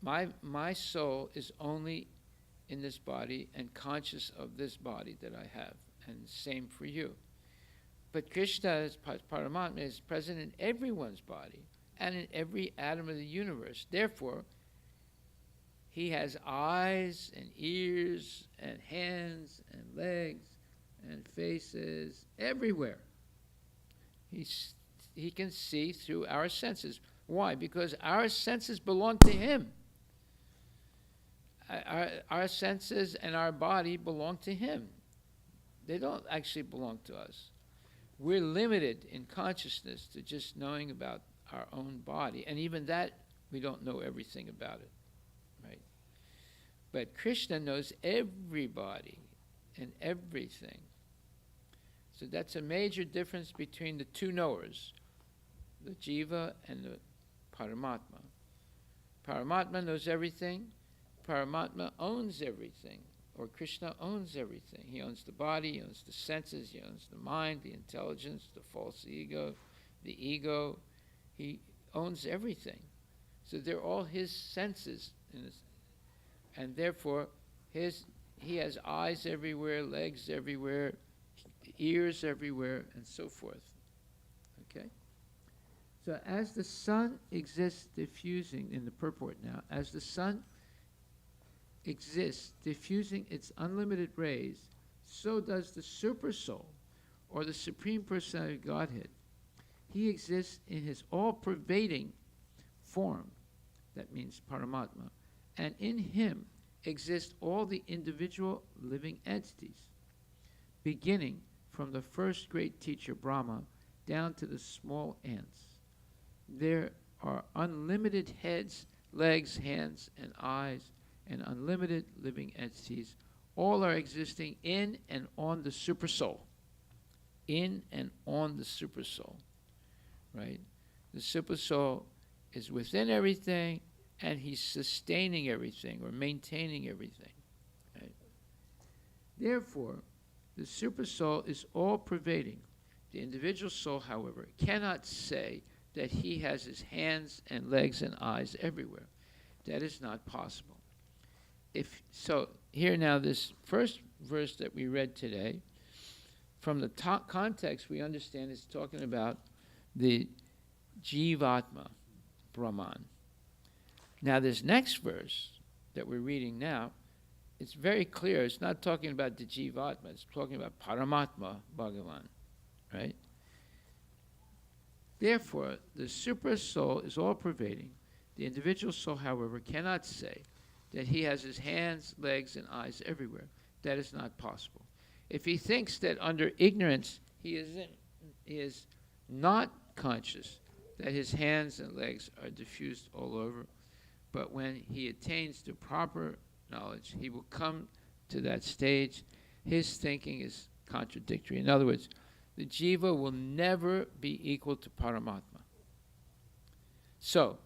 my soul is only in this body and conscious of this body that I have, and same for you. But Krishna, as Paramatma, is present in everyone's body and in every atom of the universe. Therefore, he has eyes and ears and hands and legs and faces everywhere. He can see through our senses. Why? Because our senses belong to him. Our senses and our body belong to him. They don't actually belong to us. We're limited in consciousness to just knowing about our own body. And even that, we don't know everything about it. Right? But Krishna knows everybody and everything. So that's a major difference between the two knowers, the Jiva and the Paramatma. Paramatma knows everything. Paramatma owns everything, or Krishna owns everything. He owns the body, he owns the senses, he owns the mind, the intelligence, the false ego, the ego. He owns everything. So they're all his senses, and therefore he has eyes everywhere, legs everywhere, ears everywhere, and so forth. Okay? So as the sun exists diffusing, in the purport now, as the sun exists diffusing its unlimited rays, so does the Supersoul, or the Supreme Personality of Godhead. He exists in his all-pervading form, that means Paramatma, and in him exist all the individual living entities, beginning from the first great teacher Brahma down to the small ants. There are unlimited heads, legs, hands, and eyes, and unlimited living entities. All are existing in and on the Supersoul. In and on the Supersoul. Right? The Supersoul is within everything and he's sustaining everything or maintaining everything. Right? Therefore, the supersoul is all-pervading. The individual soul, however, cannot say that he has his hands and legs and eyes everywhere. That is not possible. So here now, this first verse that we read today, from the context we understand it's talking about the Jivatma, Brahman. Now this next verse that we're reading now, it's very clear. It's not talking about the Jivatma. It's talking about Paramatma, Bhagavan. Right? Therefore, the super soul is all-pervading. The individual soul, however, cannot say that he has his hands, legs, and eyes everywhere. That is not possible. If he thinks that under ignorance he is not conscious that his hands and legs are diffused all over, but when he attains to proper knowledge, he will come to that stage. His thinking is contradictory. In other words, the jiva will never be equal to Paramatma. So,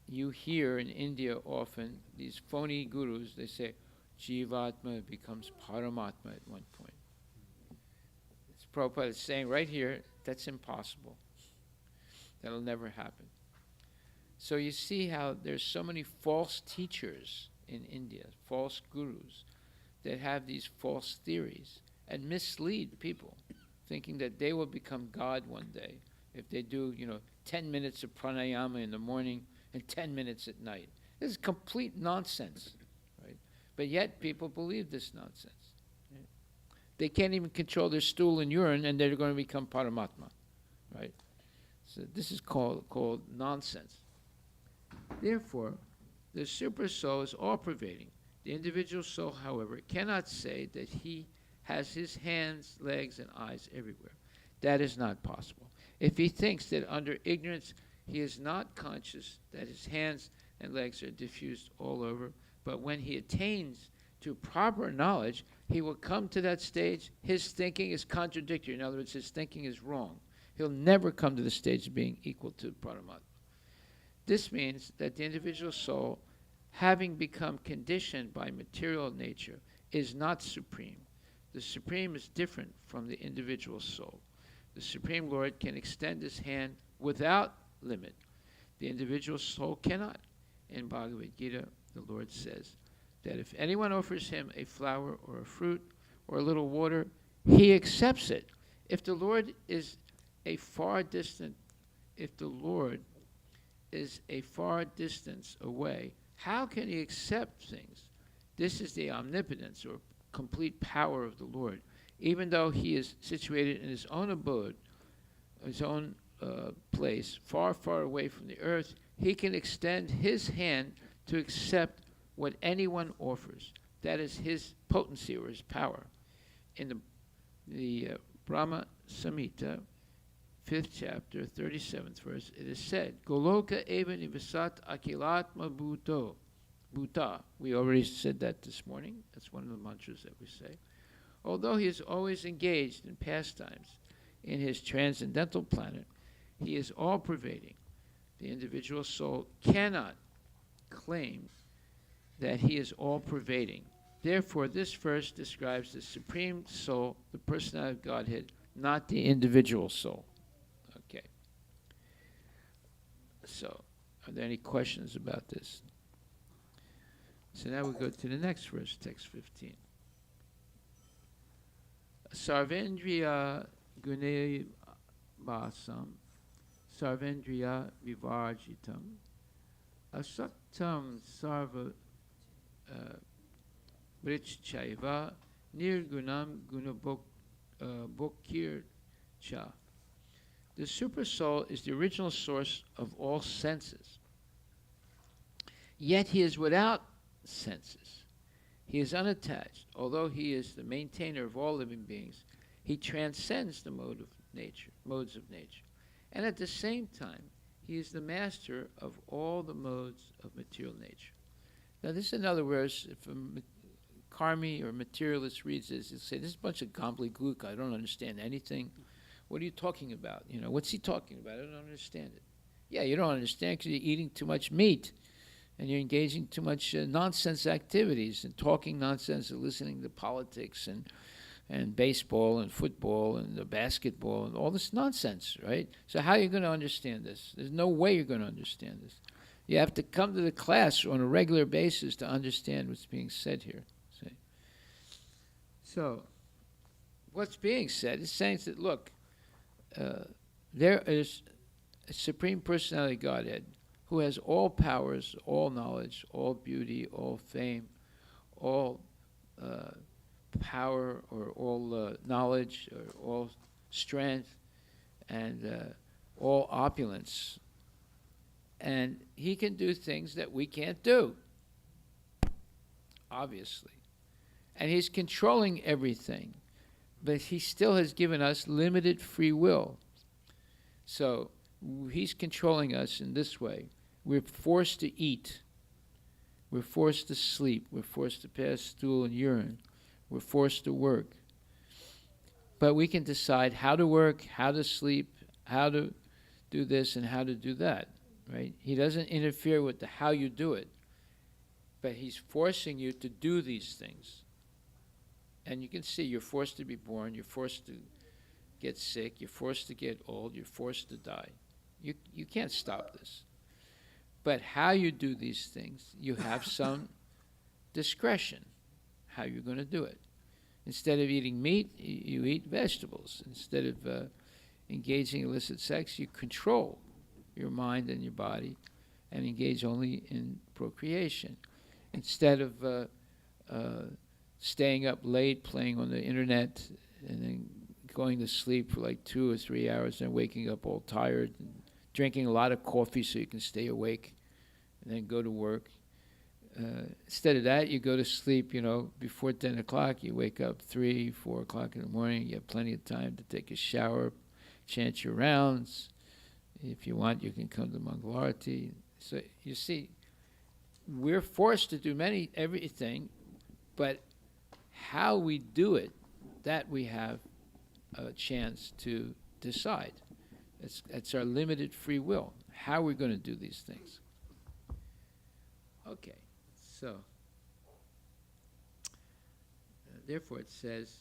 you hear in India often these phony gurus, they say, Jivatma becomes Paramatma at one point. It's Prabhupada is saying right here, that's impossible. That'll never happen. So you see how there's so many false teachers in India, false gurus, that have these false theories and mislead people, thinking that they will become God one day if they do, 10 minutes of pranayama in the morning and 10 minutes at night. This is complete nonsense, right? But yet people believe this nonsense. Right? They can't even control their stool and urine, and they're going to become Paramatma, right? So this is called nonsense. Therefore, the super soul is all-pervading. The individual soul, however, cannot say that he has his hands, legs, and eyes everywhere. That is not possible. If he thinks that under ignorance he is not conscious that his hands and legs are diffused all over, but when he attains to proper knowledge, he will come to that stage. His thinking is contradictory. In other words, his thinking is wrong. He'll never come to the stage of being equal to Paramatma. This means that the individual soul, having become conditioned by material nature, is not supreme. The supreme is different from the individual soul. The Supreme Lord can extend his hand without limit. The individual soul cannot. In Bhagavad Gita, the Lord says that if anyone offers him a flower or a fruit or a little water, he accepts it. If the Lord is a far distance away, how can he accept things? This is the omnipotence or complete power of the Lord. Even though he is situated in his own abode, his own place, far, far away from the earth, he can extend his hand to accept what anyone offers. That is his potency or his power. In the Brahma Samhita, 5th chapter, 37th verse, it is said, Goloka eva nivasat akilatma bhuta. We already said that this morning. That's one of the mantras that we say. Although he is always engaged in pastimes in his transcendental planet, he is all-pervading. The individual soul cannot claim that he is all-pervading. Therefore, this verse describes the Supreme Soul, the personality of Godhead, not the individual soul. Okay. So, are there any questions about this? So now we go to the next verse, text 15. Sarvendriya gune basam, sarvendriya vivarjitam, asaktam sarva vrichchaiva, nirgunam gunabhokir cha. The super soul is the original source of all senses. Yet he is without senses. He is unattached. Although he is the maintainer of all living beings, he transcends the modes of nature. And at the same time, he is the master of all the modes of material nature. Now this is another verse. If a karmi or materialist reads this, he'll say, this is a bunch of gobbledygook. I don't understand anything. What are you talking about? What's he talking about? I don't understand it. Yeah, you don't understand because you're eating too much meat. and you're engaging too much nonsense activities and talking nonsense and listening to politics and baseball and football and basketball and all this nonsense, right? So how are you going to understand this? There's no way you're going to understand this. You have to come to the class on a regular basis to understand what's being said here. See? So what's being said is saying that, look, there is a Supreme Personality Godhead who has all powers, all knowledge, all beauty, all fame, all power, or all knowledge, or all strength, and all opulence. And he can do things that we can't do, obviously. And he's controlling everything, but he still has given us limited free will. So he's controlling us in this way. We're forced to eat. We're forced to sleep. We're forced to pass stool and urine. We're forced to work. But we can decide how to work, how to sleep, how to do this, and how to do that, right? He doesn't interfere with how you do it, but he's forcing you to do these things. And you can see you're forced to be born, you're forced to get sick, you're forced to get old, you're forced to die. You can't stop this. But how you do these things, you have some discretion how you're going to do it. Instead of eating meat, you eat vegetables. Instead of engaging in illicit sex, you control your mind and your body and engage only in procreation. Instead of staying up late playing on the internet and then going to sleep for like 2 or 3 hours and waking up all tired and drinking a lot of coffee so you can stay awake and then go to work. Instead of that, you go to sleep, before 10 o'clock. You wake up 3, 4 o'clock in the morning. You have plenty of time to take a shower, chant your rounds. If you want, you can come to Mangala Aarti. So you see, we're forced to do everything, but how we do it, that we have a chance to decide. It's our limited free will. How we're going to do these things. Okay, so therefore it says,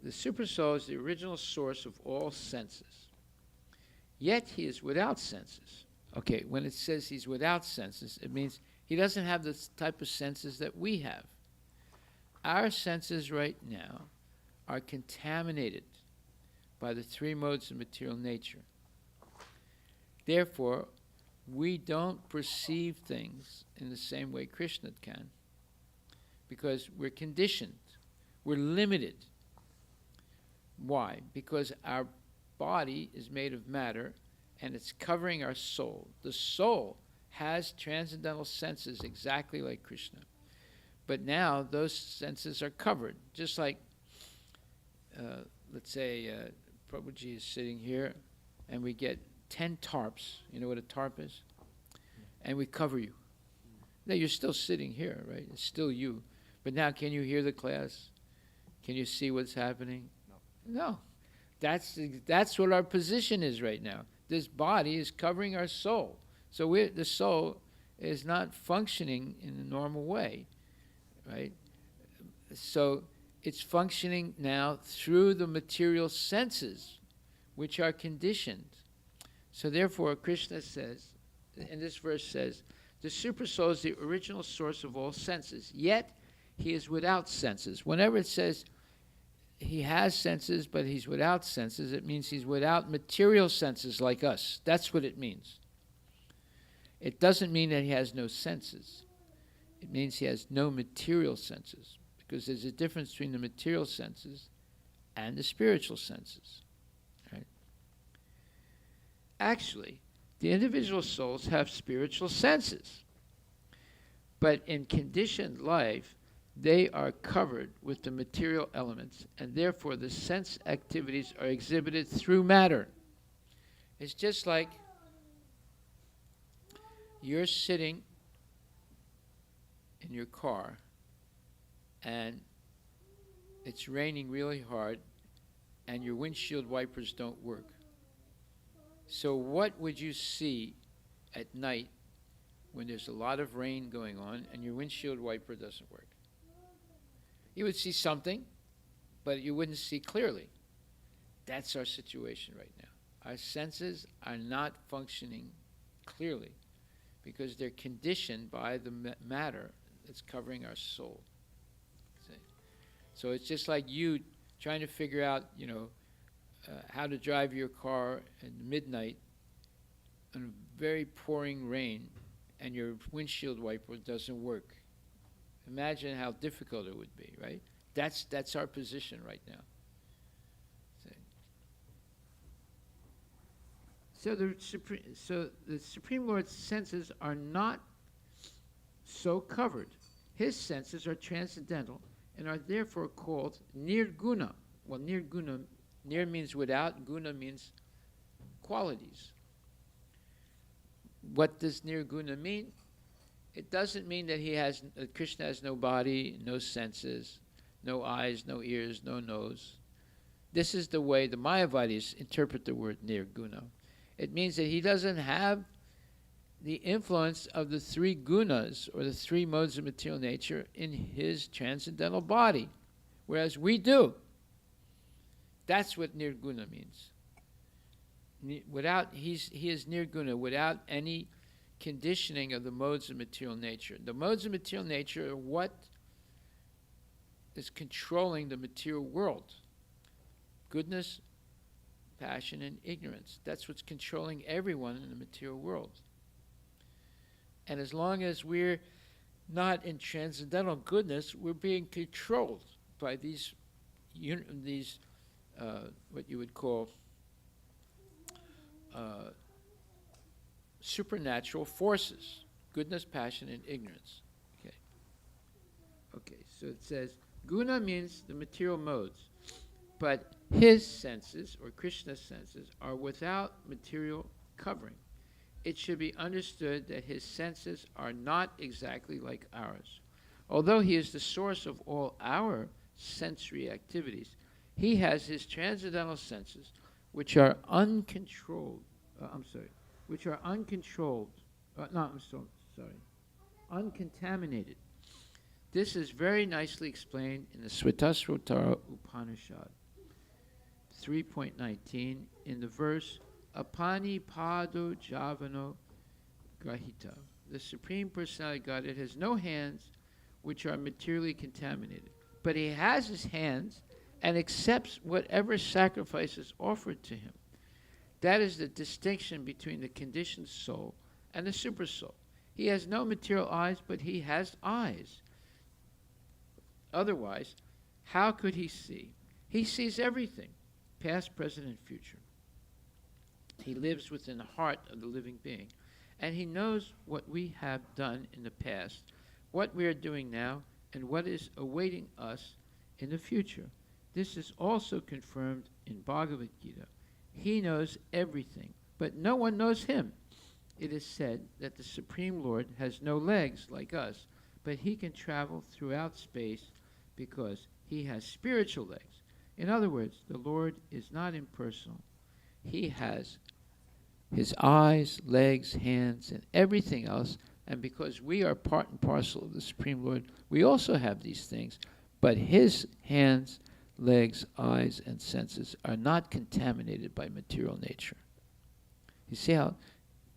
the Supersoul is the original source of all senses, yet he is without senses. Okay, when it says he's without senses, it means he doesn't have the type of senses that we have. Our senses right now are contaminated by the 3 modes of material nature. Therefore, we don't perceive things in the same way Krishna can, because we're conditioned, we're limited. Why? Because our body is made of matter and it's covering our soul. The soul has transcendental senses exactly like Krishna. But now those senses are covered, just like, let's say, Prabhuji is sitting here and we get 10 tarps. You know what a tarp is? And we cover you. Now you're still sitting here, right? It's still you. But now can you hear the class? Can you see what's happening? No. That's what our position is right now. This body is covering our soul. So the soul is not functioning in the normal way, right? So it's functioning now through the material senses, which are conditioned. So therefore, Krishna says, and this verse says, the Supersoul is the original source of all senses, yet he is without senses. Whenever it says he has senses, but he's without senses, it means he's without material senses like us. That's what it means. It doesn't mean that he has no senses. It means he has no material senses, because there's a difference between the material senses and the spiritual senses. Right? Actually, the individual souls have spiritual senses, but in conditioned life, they are covered with the material elements, and therefore the sense activities are exhibited through matter. It's just like you're sitting in your car and it's raining really hard and your windshield wipers don't work. So what would you see at night when there's a lot of rain going on and your windshield wiper doesn't work. You would see something, but you wouldn't see clearly. That's our situation right now. Our senses are not functioning clearly because they're conditioned by the matter that's covering our soul. See? So it's just like you trying to figure out, how to drive your car at midnight in a very pouring rain and your windshield wiper doesn't work. Imagine how difficult it would be, right? That's our position right now. See? So the Supreme Lord's senses are not so covered. His senses are transcendental and are therefore called nirguna. Well, nirguna, nir means without, guna means qualities. What does nirguna mean? It doesn't mean that Krishna has no body, no senses, no eyes, no ears, no nose. This is the way the Mayavadis interpret the word nirguna. It means that he doesn't have the influence of the three gunas, or the three modes of material nature, in his transcendental body, whereas we do. That's what nirguna means. He is nirguna, without any conditioning of the modes of material nature. The modes of material nature are what is controlling the material world. Goodness, passion, and ignorance. That's what's controlling everyone in the material world. And as long as we're not in transcendental goodness, we're being controlled by these what you would call supernatural forces: goodness, passion, and ignorance. Okay, so it says guna means the material modes, but his senses, or Krishna's senses, are without material covering. It should be understood that his senses are not exactly like ours. Although he is the source of all our sensory activities, he has his transcendental senses, which are uncontrolled. Uncontaminated. This is very nicely explained in the Swetasrotara Upanishad 3.19 in the verse Apani Pado Javano Grahita. The Supreme Personality of Godhead has no hands which are materially contaminated, but he has his hands and accepts whatever sacrifice is offered to him. That is the distinction between the conditioned soul and the supersoul. He has no material eyes, but he has eyes. Otherwise, how could he see? He sees everything, past, present, and future. He lives within the heart of the living being, and he knows what we have done in the past, what we are doing now, and what is awaiting us in the future. This is also confirmed in Bhagavad Gita. He knows everything, but no one knows him. It is said that the Supreme Lord has no legs like us, but he can travel throughout space because he has spiritual legs. In other words, the Lord is not impersonal. He has his eyes, legs, hands, and everything else, and because we are part and parcel of the Supreme Lord, we also have these things, but his hands, legs, eyes, and senses are not contaminated by material nature. You see how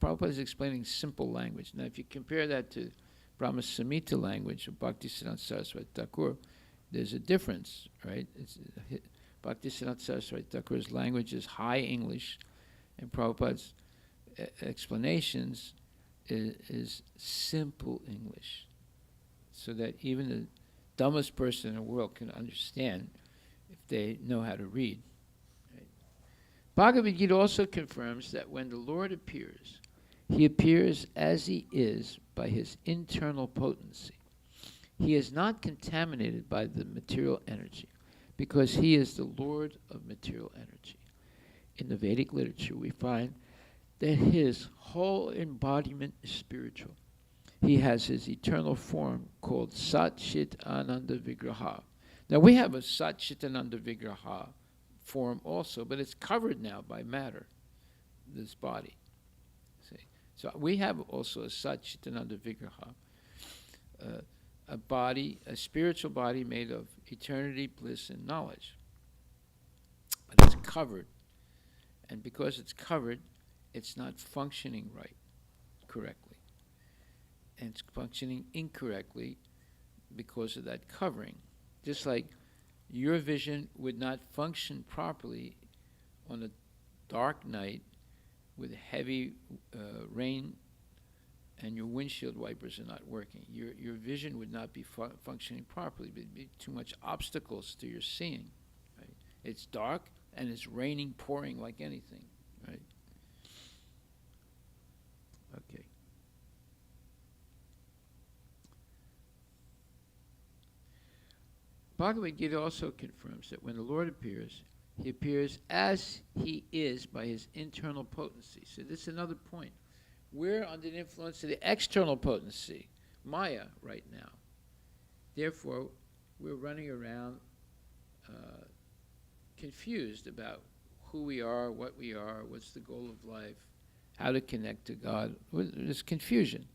Prabhupada is explaining simple language. Now, if you compare that to Brahma Samhita language of Bhaktisiddhanta Saraswati Thakur, there's a difference, right? Bhaktisiddhanta Saraswati Thakur's language is high English, and Prabhupada's explanations is simple English, so that even the dumbest person in the world can understand if they know how to read. Right? Bhagavad Gita also confirms that when the Lord appears, he appears as he is by his internal potency. He is not contaminated by the material energy because he is the Lord of material energy. In the Vedic literature, we find that his whole embodiment is spiritual. He has his eternal form called Sat Chit Ananda Vigraha. Now we have a Sat Chit Ananda Vigraha form also, but it's covered now by matter, this body. See? So we have also a Satchitananda Vigraha, a body, a spiritual body made of eternity, bliss, and knowledge. But it's covered. And because it's covered, it's not functioning right, correctly. And it's functioning incorrectly because of that covering. Just like your vision would not function properly on a dark night with heavy rain and your windshield wipers are not working. Your vision would not be functioning properly. There'd be too much obstacles to your seeing. Right? It's dark and it's raining, pouring like anything. Right? Okay. Bhagavad Gita also confirms that when the Lord appears, he appears as he is by his internal potency. So this is another point. We're under the influence of the external potency, Maya, right now. Therefore, we're running around confused about who we are, what's the goal of life, how to connect to God. There's confusion.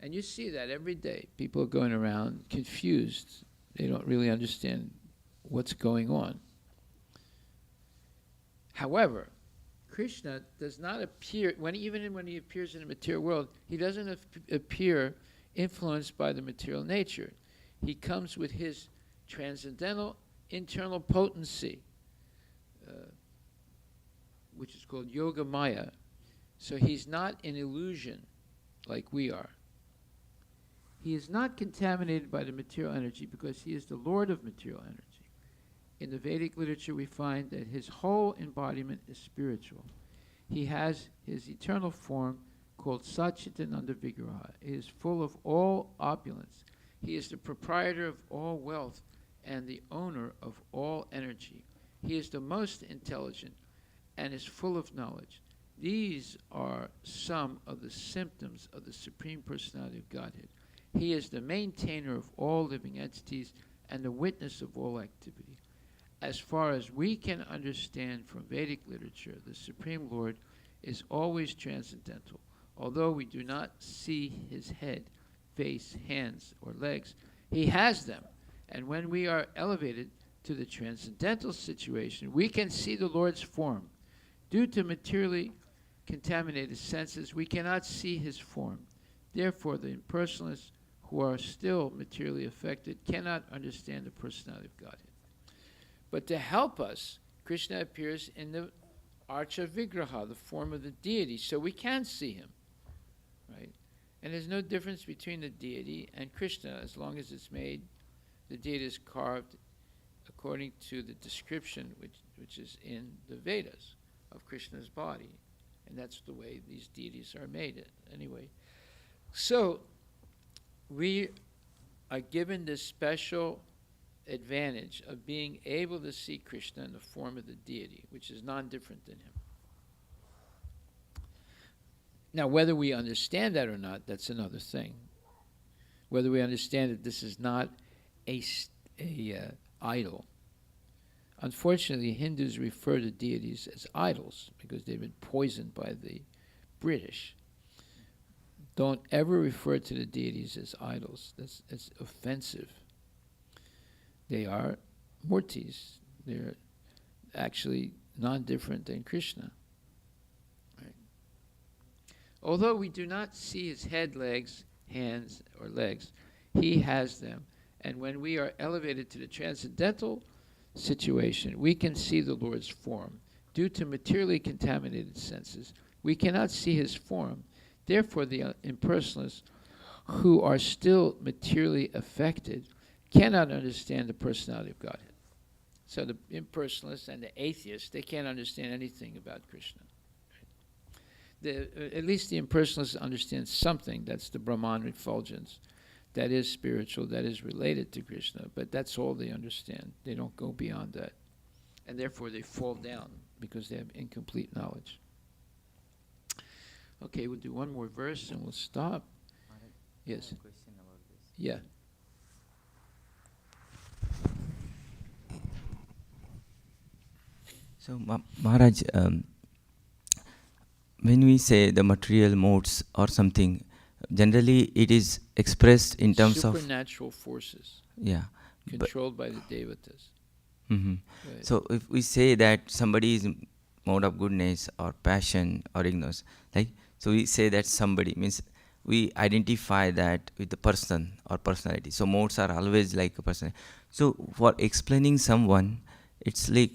And you see that every day. People are going around confused. They don't really understand what's going on. However, Krishna does not appear, even when he appears in the material world, he doesn't appear influenced by the material nature. He comes with his transcendental internal potency, which is called Yoga Maya. So he's not an illusion like we are. He is not contaminated by the material energy because he is the Lord of material energy. In the Vedic literature, we find that his whole embodiment is spiritual. He has his eternal form called Satchitananda Vigraha. He is full of all opulence. He is the proprietor of all wealth and the owner of all energy. He is the most intelligent and is full of knowledge. These are some of the symptoms of the Supreme Personality of Godhead. He is the maintainer of all living entities and the witness of all activity. As far as we can understand from Vedic literature, the Supreme Lord is always transcendental. Although we do not see his head, face, hands, or legs, he has them. And when we are elevated to the transcendental situation, we can see the Lord's form. Due to materially contaminated senses, we cannot see his form. Therefore, the impersonalists who are still materially affected cannot understand the personality of Godhead. But to help us, Krishna appears in the Archa Vigraha, the form of the deity, so we can see him. Right? And there's no difference between the deity and Krishna as long as it's made, the deity is carved according to the description which is in the Vedas of Krishna's body. And that's the way these deities are made anyway. So we are given this special advantage of being able to see Krishna in the form of the deity, which is non-different than him. Now, whether we understand that or not, that's another thing. Whether we understand that this is not a idol. Unfortunately, Hindus refer to deities as idols because they've been poisoned by the British. Don't ever refer to the deities as idols. That's offensive. They are murtis. They're actually non-different than Krishna. Right? Although we do not see his head, legs, hands, or legs, he has them. And when we are elevated to the transcendental situation, we can see the Lord's form. Due to materially contaminated senses, we cannot see his form. Therefore, the impersonalists who are still materially affected cannot understand the personality of Godhead. So the impersonalists and the atheists, they can't understand anything about Krishna. At least the impersonalists understand something. That's the Brahman refulgence. That is spiritual, that is related to Krishna, but that's all they understand. They don't go beyond that. And therefore they fall down because they have incomplete knowledge. Okay, we'll do one more verse and we'll stop. Yes. I have a question about this. Yeah. So, Maharaj, when we say the material modes or something, generally it is expressed in terms of supernatural forces yeah. controlled by the devatas. hmm Right. So if we say that somebody is mode of goodness or passion or ignorance, like so we say that somebody means we identify that with the person or personality. So modes are always like a person. So for explaining someone, it's like,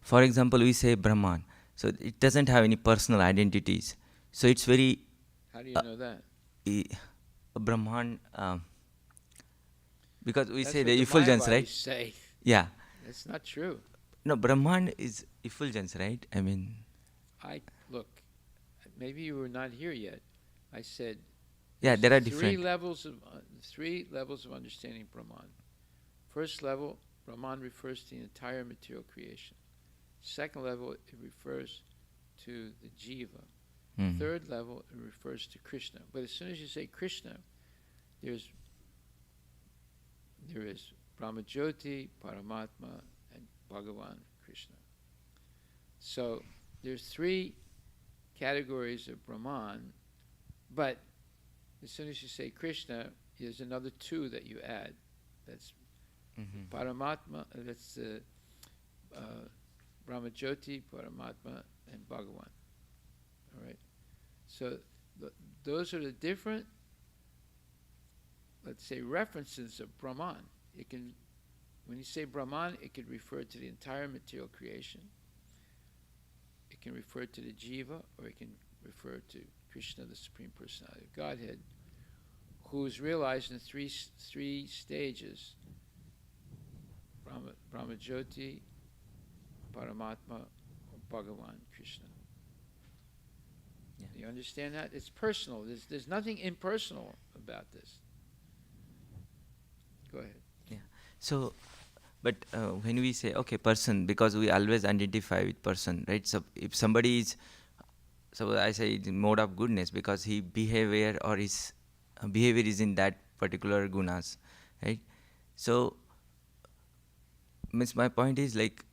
for example, we say Brahman. So it doesn't have any personal identities. So it's very How do you know that? Brahman, because we That's say what the the effulgence, Mayavadis right? say. Yeah. That's not true. No, Brahman is effulgence, right? I mean, Look, maybe you were not here yet. I said yeah, there's there are three different. levels of understanding Brahman. First level, Brahman refers to the entire material creation. Second level, it refers to the jiva. Mhm. Third level, it refers to Krishna. But as soon as you say Krishna, there is Brahmajyoti, Paramatma, and Bhagavan Krishna. So there's three categories of Brahman, but as soon as you say Krishna, there's another two that you add. That's Mhm. Paramatma, that's Brahmajyoti, Paramatma, and Bhagavan. All right. So those are the different, let's say, references of Brahman. It can, when you say Brahman, it could refer to the entire material creation. It can refer to the jiva, or it can refer to Krishna, the Supreme Personality of Godhead, who is realized in three stages: Brahmajyoti, Paramatma, or Bhagavan Krishna. Yeah. You understand that? It's personal. There's nothing impersonal about this. Go ahead. So, but when we say okay, person, because we always identify with person, right? So if somebody is, so I say it's mode of goodness because he behavior or his behavior is in that particular gunas, right? So, means my point is like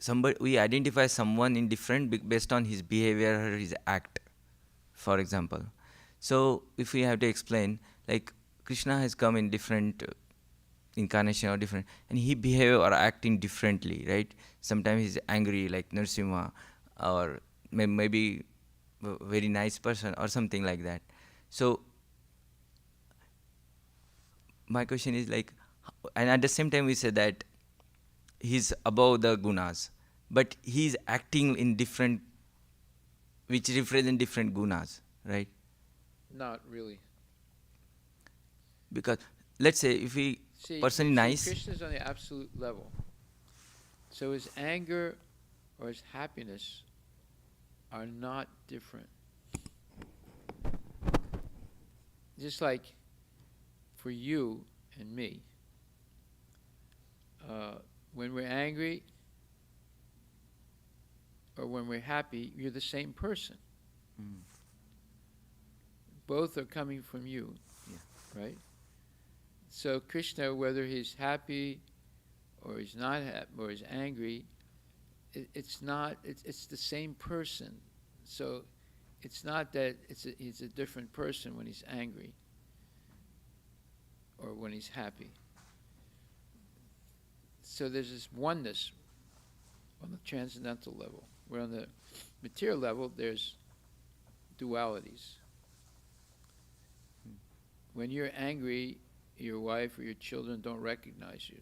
somebody we identify someone in different based on his behavior or his act, for example. So if we have to explain, like Krishna has come in different incarnation or different, and he behave or acting differently, right? Sometimes he's angry like Narasimha, or maybe a very nice person or something like that. So my question is like, and at the same time we say that he's above the gunas, but he's acting in different, which represent different gunas, right? Not really. Because let's say if we person is nice, Krishna's on the absolute level. So his anger or his happiness are not different. Just like for you and me, when we're angry or when we're happy, you're the same person. Mm. Both are coming from you, Yeah. right? So Krishna, whether he's happy or he's not happy or he's angry, it's not. It's the same person. So it's not that he's a different person when he's angry or when he's happy. So there's this oneness on the transcendental level, where on the material level there's dualities. When you're angry, your wife or your children don't recognize you.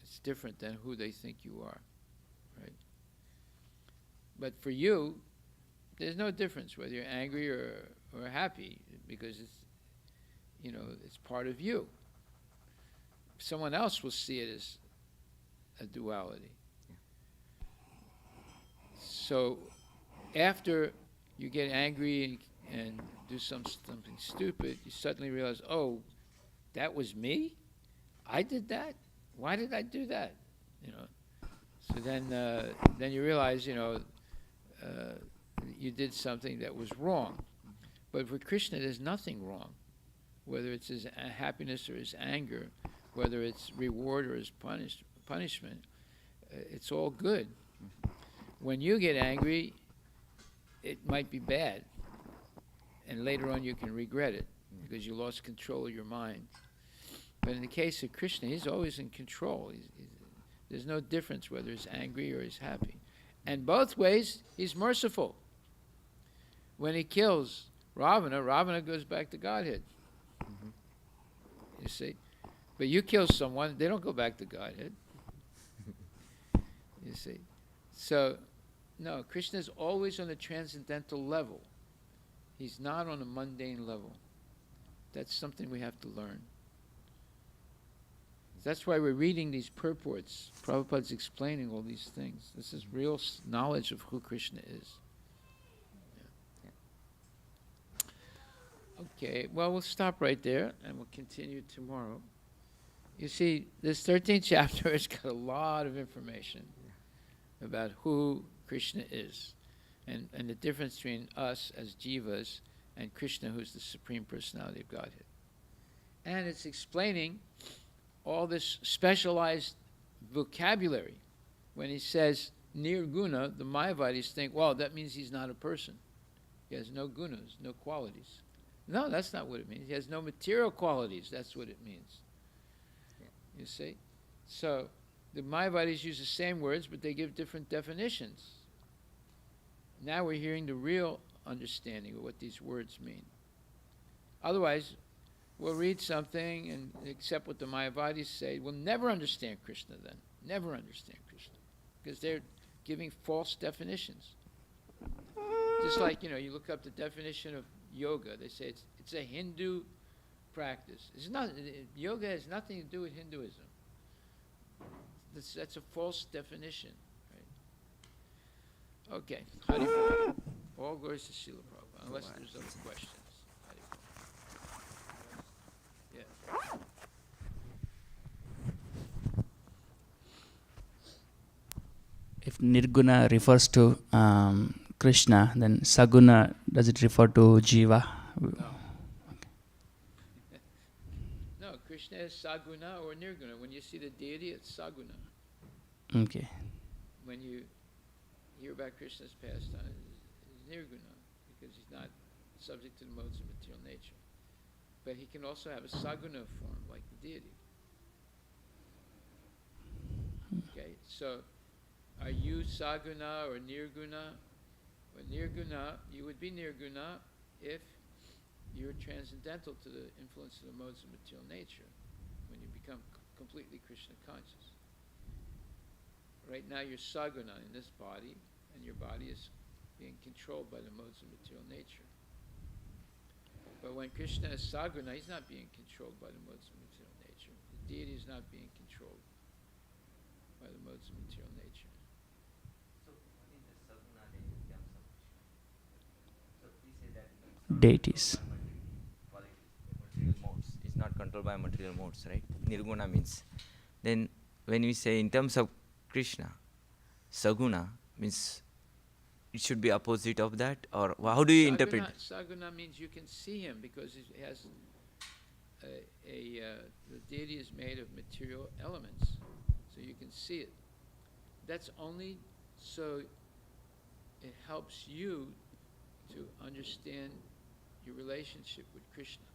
It's different than who they think you are, right? But for you, there's no difference whether you're angry or happy, because it's part of you. Someone else will see it as a duality. So after you get angry and do something stupid, you suddenly realize, oh, that was me? I did that? Why did I do that? So then you realize, you did something that was wrong. But for Krishna, there's nothing wrong, whether it's his happiness or his anger, whether it's reward or his punishment. It's all good. When you get angry, it might be bad, and later on you can regret it because you lost control of your mind. But in the case of Krishna, he's always in control. There's no difference whether he's angry or he's happy. And both ways, he's merciful. When he kills Ravana, Ravana goes back to Godhead. You see? But you kill someone, they don't go back to Godhead. You see? So, no, Krishna is always on a transcendental level. He's not on a mundane level. That's something we have to learn. That's why we're reading these purports. Prabhupada's explaining all these things. This is real knowledge of who Krishna is. Yeah. Okay, well, we'll stop right there, and we'll continue tomorrow. You see, this 13th chapter has got a lot of information about who Krishna is, and the difference between us as jivas and Krishna, who's the Supreme Personality of Godhead. And it's explaining all this specialized vocabulary. When he says nirguna, the Mayavadis think, well, that means he's not a person. He has no gunas, no qualities. No, that's not what it means. He has no material qualities. That's what it means. You see? So the Mayavadis use the same words, but they give different definitions. Now we're hearing the real understanding of what these words mean. Otherwise, we'll read something and accept what the Mayavadis say. We'll never understand Krishna then. Never understand Krishna. Because they're giving false definitions. Just like, you look up the definition of yoga. They say it's a Hindu practice. Yoga has nothing to do with Hinduism. That's a false definition. Right? Okay. Haribol. All glories to Srila Prabhupada, unless there's other questions. If Nirguna refers to Krishna, then Saguna, does it refer to Jiva? No. No, Krishna is Saguna or Nirguna. When you see the deity, it's Saguna. Okay. When you hear about Krishna's pastime, it's Nirguna, because he's not subject to the modes of material nature. But he can also have a Saguna form, like the deity. Okay, so are you Saguna or Nirguna? Well, Nirguna, you would be Nirguna if you're transcendental to the influence of the modes of material nature, when you become completely Krishna conscious. Right now you're Saguna in this body, and your body is being controlled by the modes of material nature. But when Krishna is Saguna, he's not being controlled by the modes of material nature. The deity is not being controlled by the modes of material nature. So what is the Saguna in terms of Krishna? So we say that it's not Deities. Material modes. It's not controlled by material modes, right? Nirguna means. Then when we say in terms of Krishna, Saguna means it should be opposite of that, or how do you interpret? Saguna means you can see him because it has the deity is made of material elements, so you can see it. That's only so it helps you to understand your relationship with Krishna.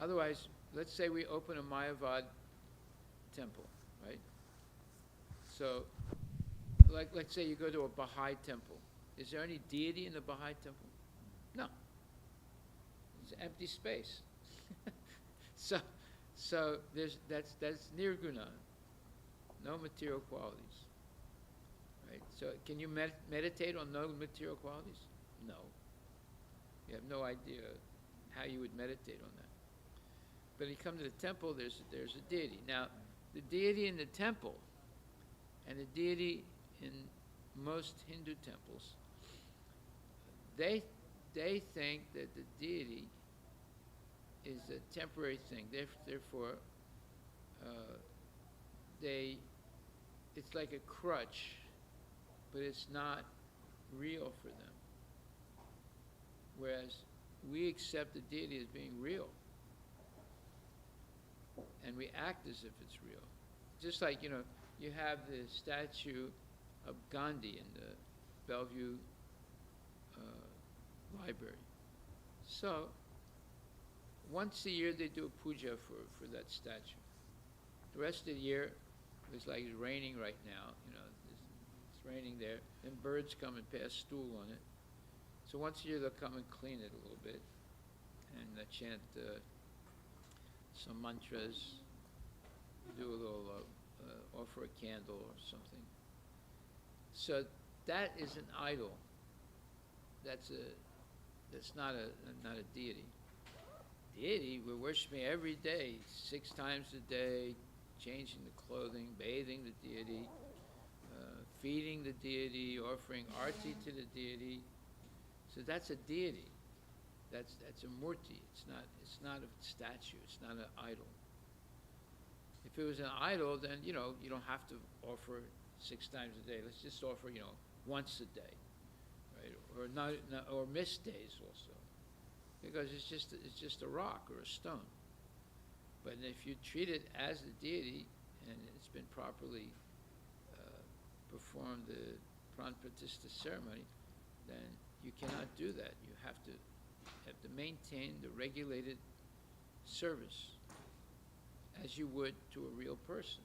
Otherwise, let's say we open a Mayavad temple, right? So, let's say you go to a Baha'i temple. Is there any deity in the Baha'i temple? No. It's an empty space. So that's nirguna, no material qualities. Right? So can you meditate on no material qualities? No. You have no idea how you would meditate on that. But you come to the temple, there's a deity. Now, the deity in the temple and the deity in most Hindu temples, they think that the deity is a temporary thing. Therefore, it's like a crutch, but it's not real for them. Whereas we accept the deity as being real, and we act as if it's real. Just like, you have the statue of Gandhi in the Bellevue Library. So, once a year they do a puja for that statue. The rest of the year, it's like it's raining right now, it's raining there, and birds come and pass stool on it. So once a year they'll come and clean it a little bit, and chant some mantras, do a little, offer a candle or something. So that is an idol. That's not a deity. Deity, we're worshiping every day, 6 times a day, changing the clothing, bathing the deity, feeding the deity, offering arti to the deity. So that's a deity. That's a murti. It's not a statue. It's not an idol. If it was an idol, then you don't have to offer 6 times a day. Let's just offer once a day, right? Or not or miss days also, because it's just a rock or a stone. But if you treat it as a deity and it's been properly performed the pran pratishtha ceremony, then you cannot do that. You have to maintain the regulated service as you would to a real person.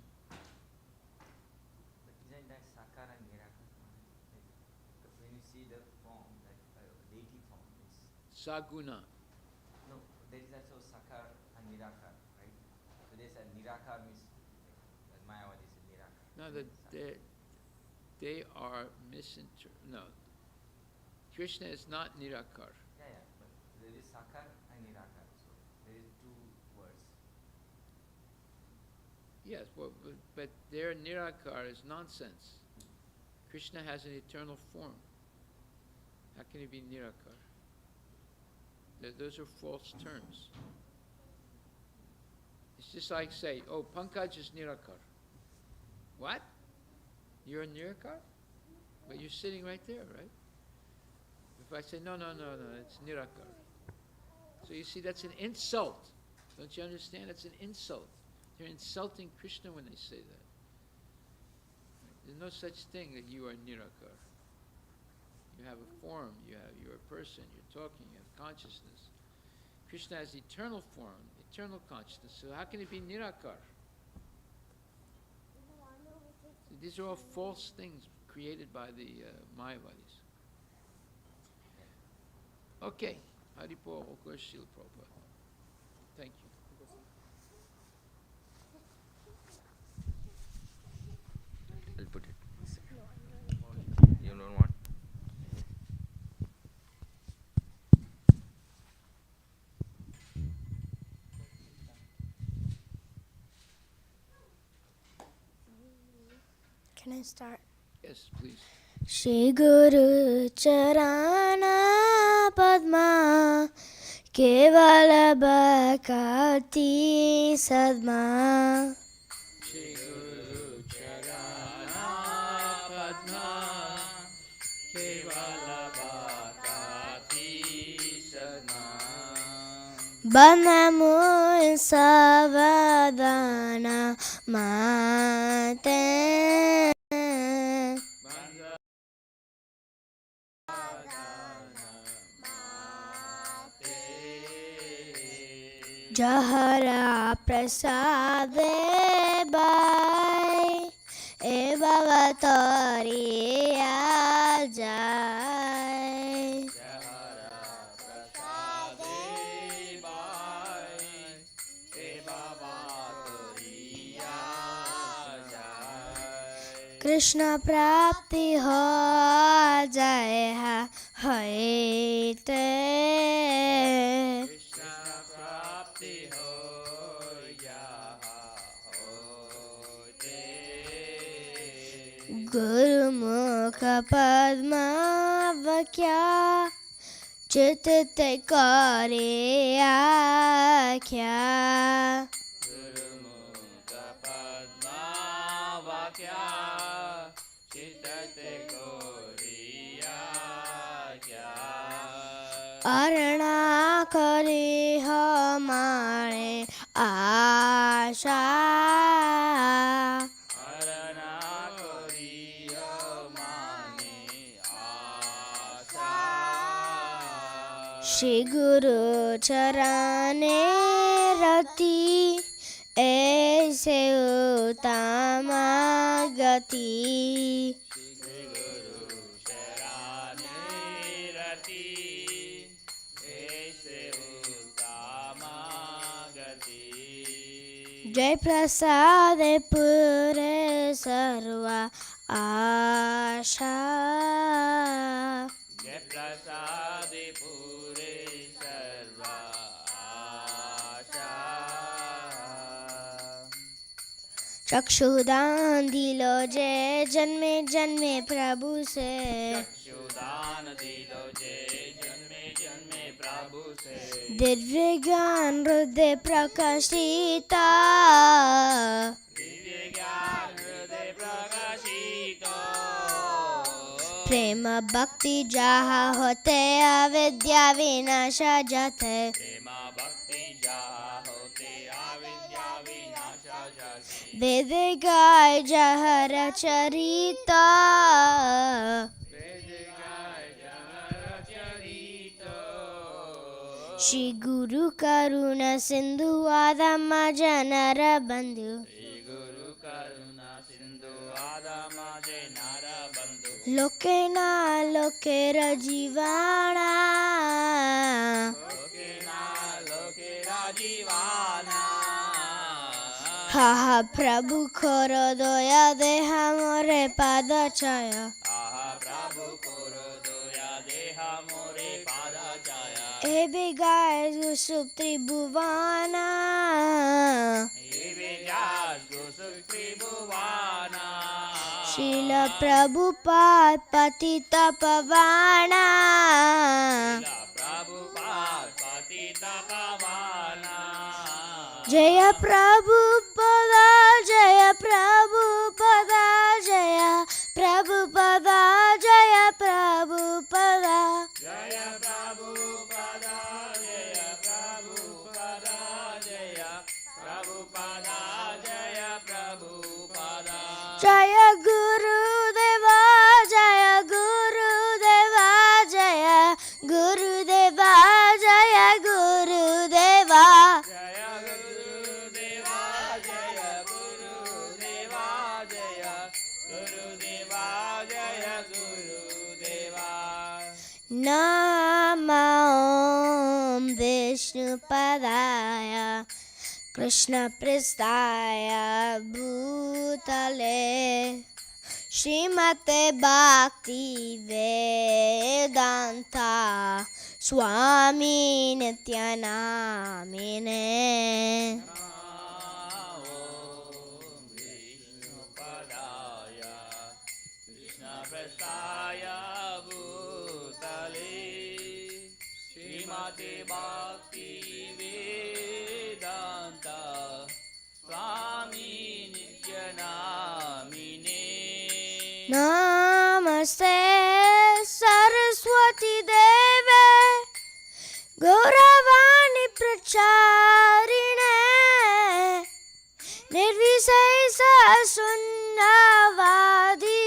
But isn't that sakara and nirakara? Like, when you see the form, like deity form, it's Saguna. no. There is also sakar and nirakar, right? So there's a nirakar means like Mayavadi is nirakar. No, they are no. Krishna is not Nirakar. Yeah, but there is sakar and nirakar. So there is 2 words. Yes, but their Nirakar is nonsense. Krishna has an eternal form. How can he be Nirakar? Those are false terms. It's just like say, oh, Pankaj is Nirakar. What? You're a Nirakar? But you're sitting right there, right? If I say, no, it's Nirakar. So you see, that's an insult. Don't you understand? It's an insult. They're insulting Krishna when they say that. There's no such thing that you are Nirakar. You have a form, you're a person, you're talking, you have consciousness. Krishna has eternal form, eternal consciousness, so how can it be Nirakar? So these are all false things created by the Mayavadis. Okay, Haripol, of course, Srila Prabhupada. Thank you. I'll put it. You don't want? Can I start? Yes, please. Shri Guru Charana Padma Kevala Bhakti Sadma Shri Guru Charana Padma Kevala Bhakti Sadma Bandhamu Savadana Mate Jahara Prasade Bai E Bhavatari Ajai Krishna Prapti Ho Jai Ha Hai Te Guru Mukha Padma Vakya Chit Te Kare Akhya Arana Kari Hamare Asha Shri गुरु चरणे रति ऐसे उत्तम गति जय प्रसाद पूरे सर्व आशा जय प्रसाद पूरे सर्व आशा चक्षुदान दिलो जय जन्मे जन्मे प्रभु से चक्षुदान दिलो जय जन्मे जन्मे प्रभु से दिव्य ज्ञान हृदय प्रकाशिता दिव्य ज्ञान हृदय प्रकाशित प्रेम भक्ति जहाँ होते अविद्या विनाश जाते प्रेम भक्ति जहाँ होते अविद्या विनाश जाते वेद गाय जहर चरिता श्री गुरु करुणा सिंधु आदम जनर बंधु श्री गुरु करुणा सिंधु आदम जनर बंधु लोके ना लोकेर जीवाणा लोके राजीवाना हा हा प्रभु खोरो दया देह मोरे पाद छाया आहा प्रभु कोरो दया देह मोरे पाद छाया ए बिगाय सुप त्रिभुवाना हे विजास गुसुक त्रिभुवाना शील प्रभुपाद पतित पवाना प्रभुपाद पतित पावना जय प्रभुपदा जय प्रभुपदा जय प्रभुपदा जय प्रभुपदा जय प्रभुपदा जय प्रभुपदा जय प्रभुपदा जय प्रभुपदा जय गुरुदेवा जय गुरुदेवा जय गुरुदेवा जय गुरुदेवा जय गुरुदेवा जय गुरुदेवा जय गुरुदेवा जय गुरुदेवा नमो ॐ विष्णुपदाय कृष्णपृष्ठाय भूतले श्रीमते भक्ति वेदांता स्वामी नित्यानामिने विष्णुपदाय कृष्णप्रसाय भूतले श्रीमते भक्ति वेदांत स्वामी नित्यानामिने नमस्ते सरस्वती देवे गौरवाणी प्रचारिणे निर्विशेष शून्यवादी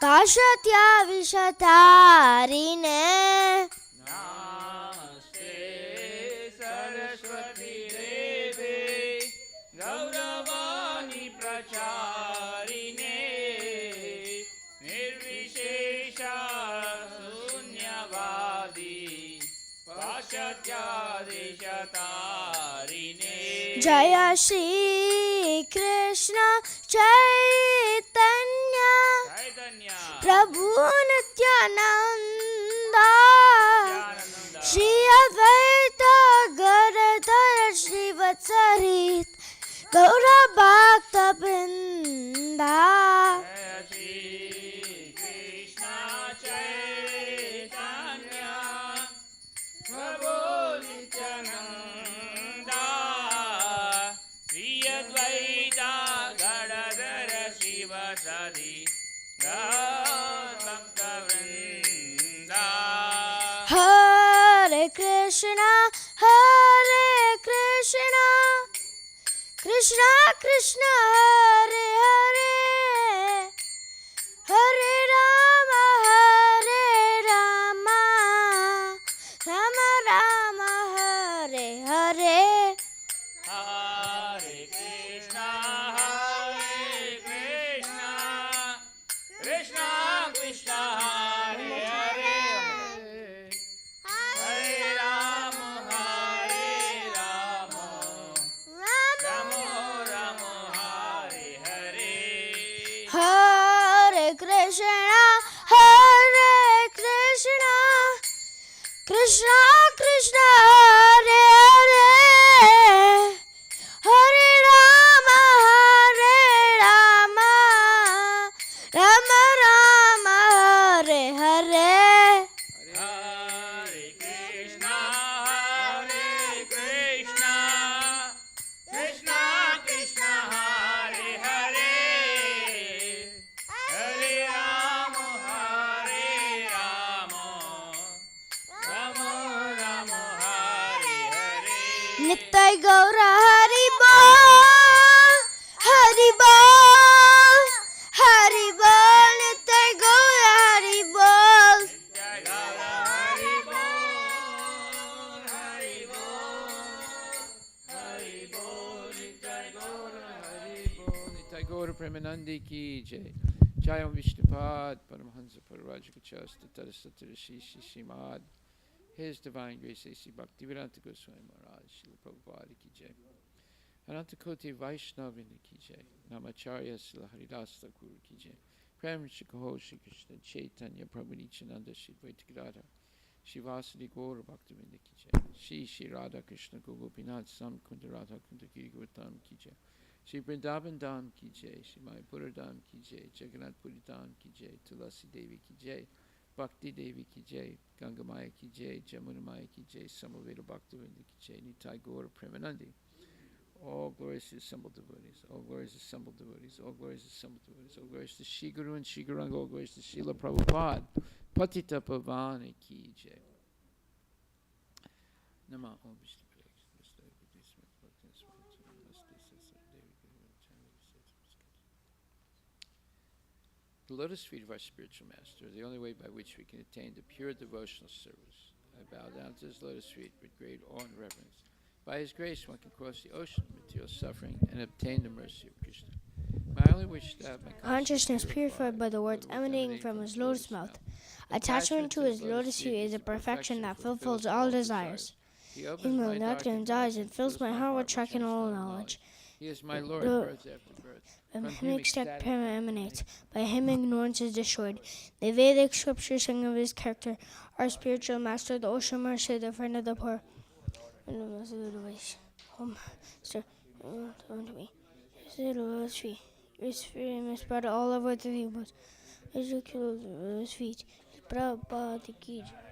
पाश्चात्य विषतारिणे नमस्ते सरस्वती देवे गौरवाणी प्रचारिणे निर्विशेष शून्यवादी पाश्चात्यादिशतारिणे जय श्री कृष्ण चैतन्य चैतन्य प्रभु नित्यानंद नित्यानंद श्री अद्वैत गदाधर श्रीवत्सरित गौर भक्त वृंदा जय श्री कृष्ण चैतन्य प्रभु नित्यानंद श्री अद्वैत गदाधर शिवसरि भक्त वृंदा हरे Krishna Krishna Krishna Hare Hare Hare Ram Krishna Krishna Hare Hare Hare Rama Rama Rama Hare Hare Hare Krishna, Krishna Krishna, Hare Hare, Hare Rama, Rama Rama, Hare Hare. Nittai Gaura Hari Bol Hari Bol Hari Bol Nittai Gaura Hari Bol Jai Gaura Hari Bol, Hari Bol, Nitai Gaura Hari Bol, Nitai Gaura Premanandi Ki Jai. Jayam Vishnupad, Paramhansa Parajikachasta Tadasatarashi Shimad. His Divine Grace A.C. Bhaktivedanta Goswami Maharaj, Srila Prabhupada Ki Jai. Anantakoti Vaishnavini Ki Jai. Namacharya Srila Haridas Thakur Ki Jai. Prem Shikaho Shri Krishna Chaitanya Prabhu Nityananda Shri Vaitagradha Shivasadi Gaura Bhaktivinda Ki Jai. Shri Radha Krishna Gopinath Sam Kunda Radha Kunda Giri Gautam Ki Jai. Shri Vrindavan Dham Ki Jai. Shri Mayapura Dham Ki Jai. Jagannath Puri Dham Ki Jai. Tulasi Devi Ki Jai. Bhakti Devi Ki Jai. Gangamaya Ki Jai. Jamunamaya Ki Jai. Samaveda Bhaktivinda Ki Jai. Nitai Gaura Premanandi. All glories to assembled devotees, all glories to assembled devotees, all glories to assembled devotees, all glories to Shri Guru and Shri Guranga, all glories to Srila Prabhupada. Patita Pavani Ki Jai. Nama Om Vishnu The lotus feet of our spiritual master are the only way by which we can attain the pure devotional service. I bow down to his lotus feet with great awe and reverence. By his grace, one can cross the ocean of material suffering and obtain the mercy of Krishna. My only wish is to have my Consciousness purified by the words emanating from his lotus mouth. Attachment to his lotus feet is a perfection that fulfills all desires. He opens my darkened eyes and fills my heart with tracking all knowledge. He is my Lord, birth after birth. From him ecstatic prema emanates. By him ignorance is destroyed. The Vedic scriptures sing of his character. Our spiritual master, the ocean mercy, the friend of the poor. And the mercy of the ways. Home, sir, unto me. His lotus feet. His famous spread all over the world. His lotus feet. His Prabhupada Ki Jai.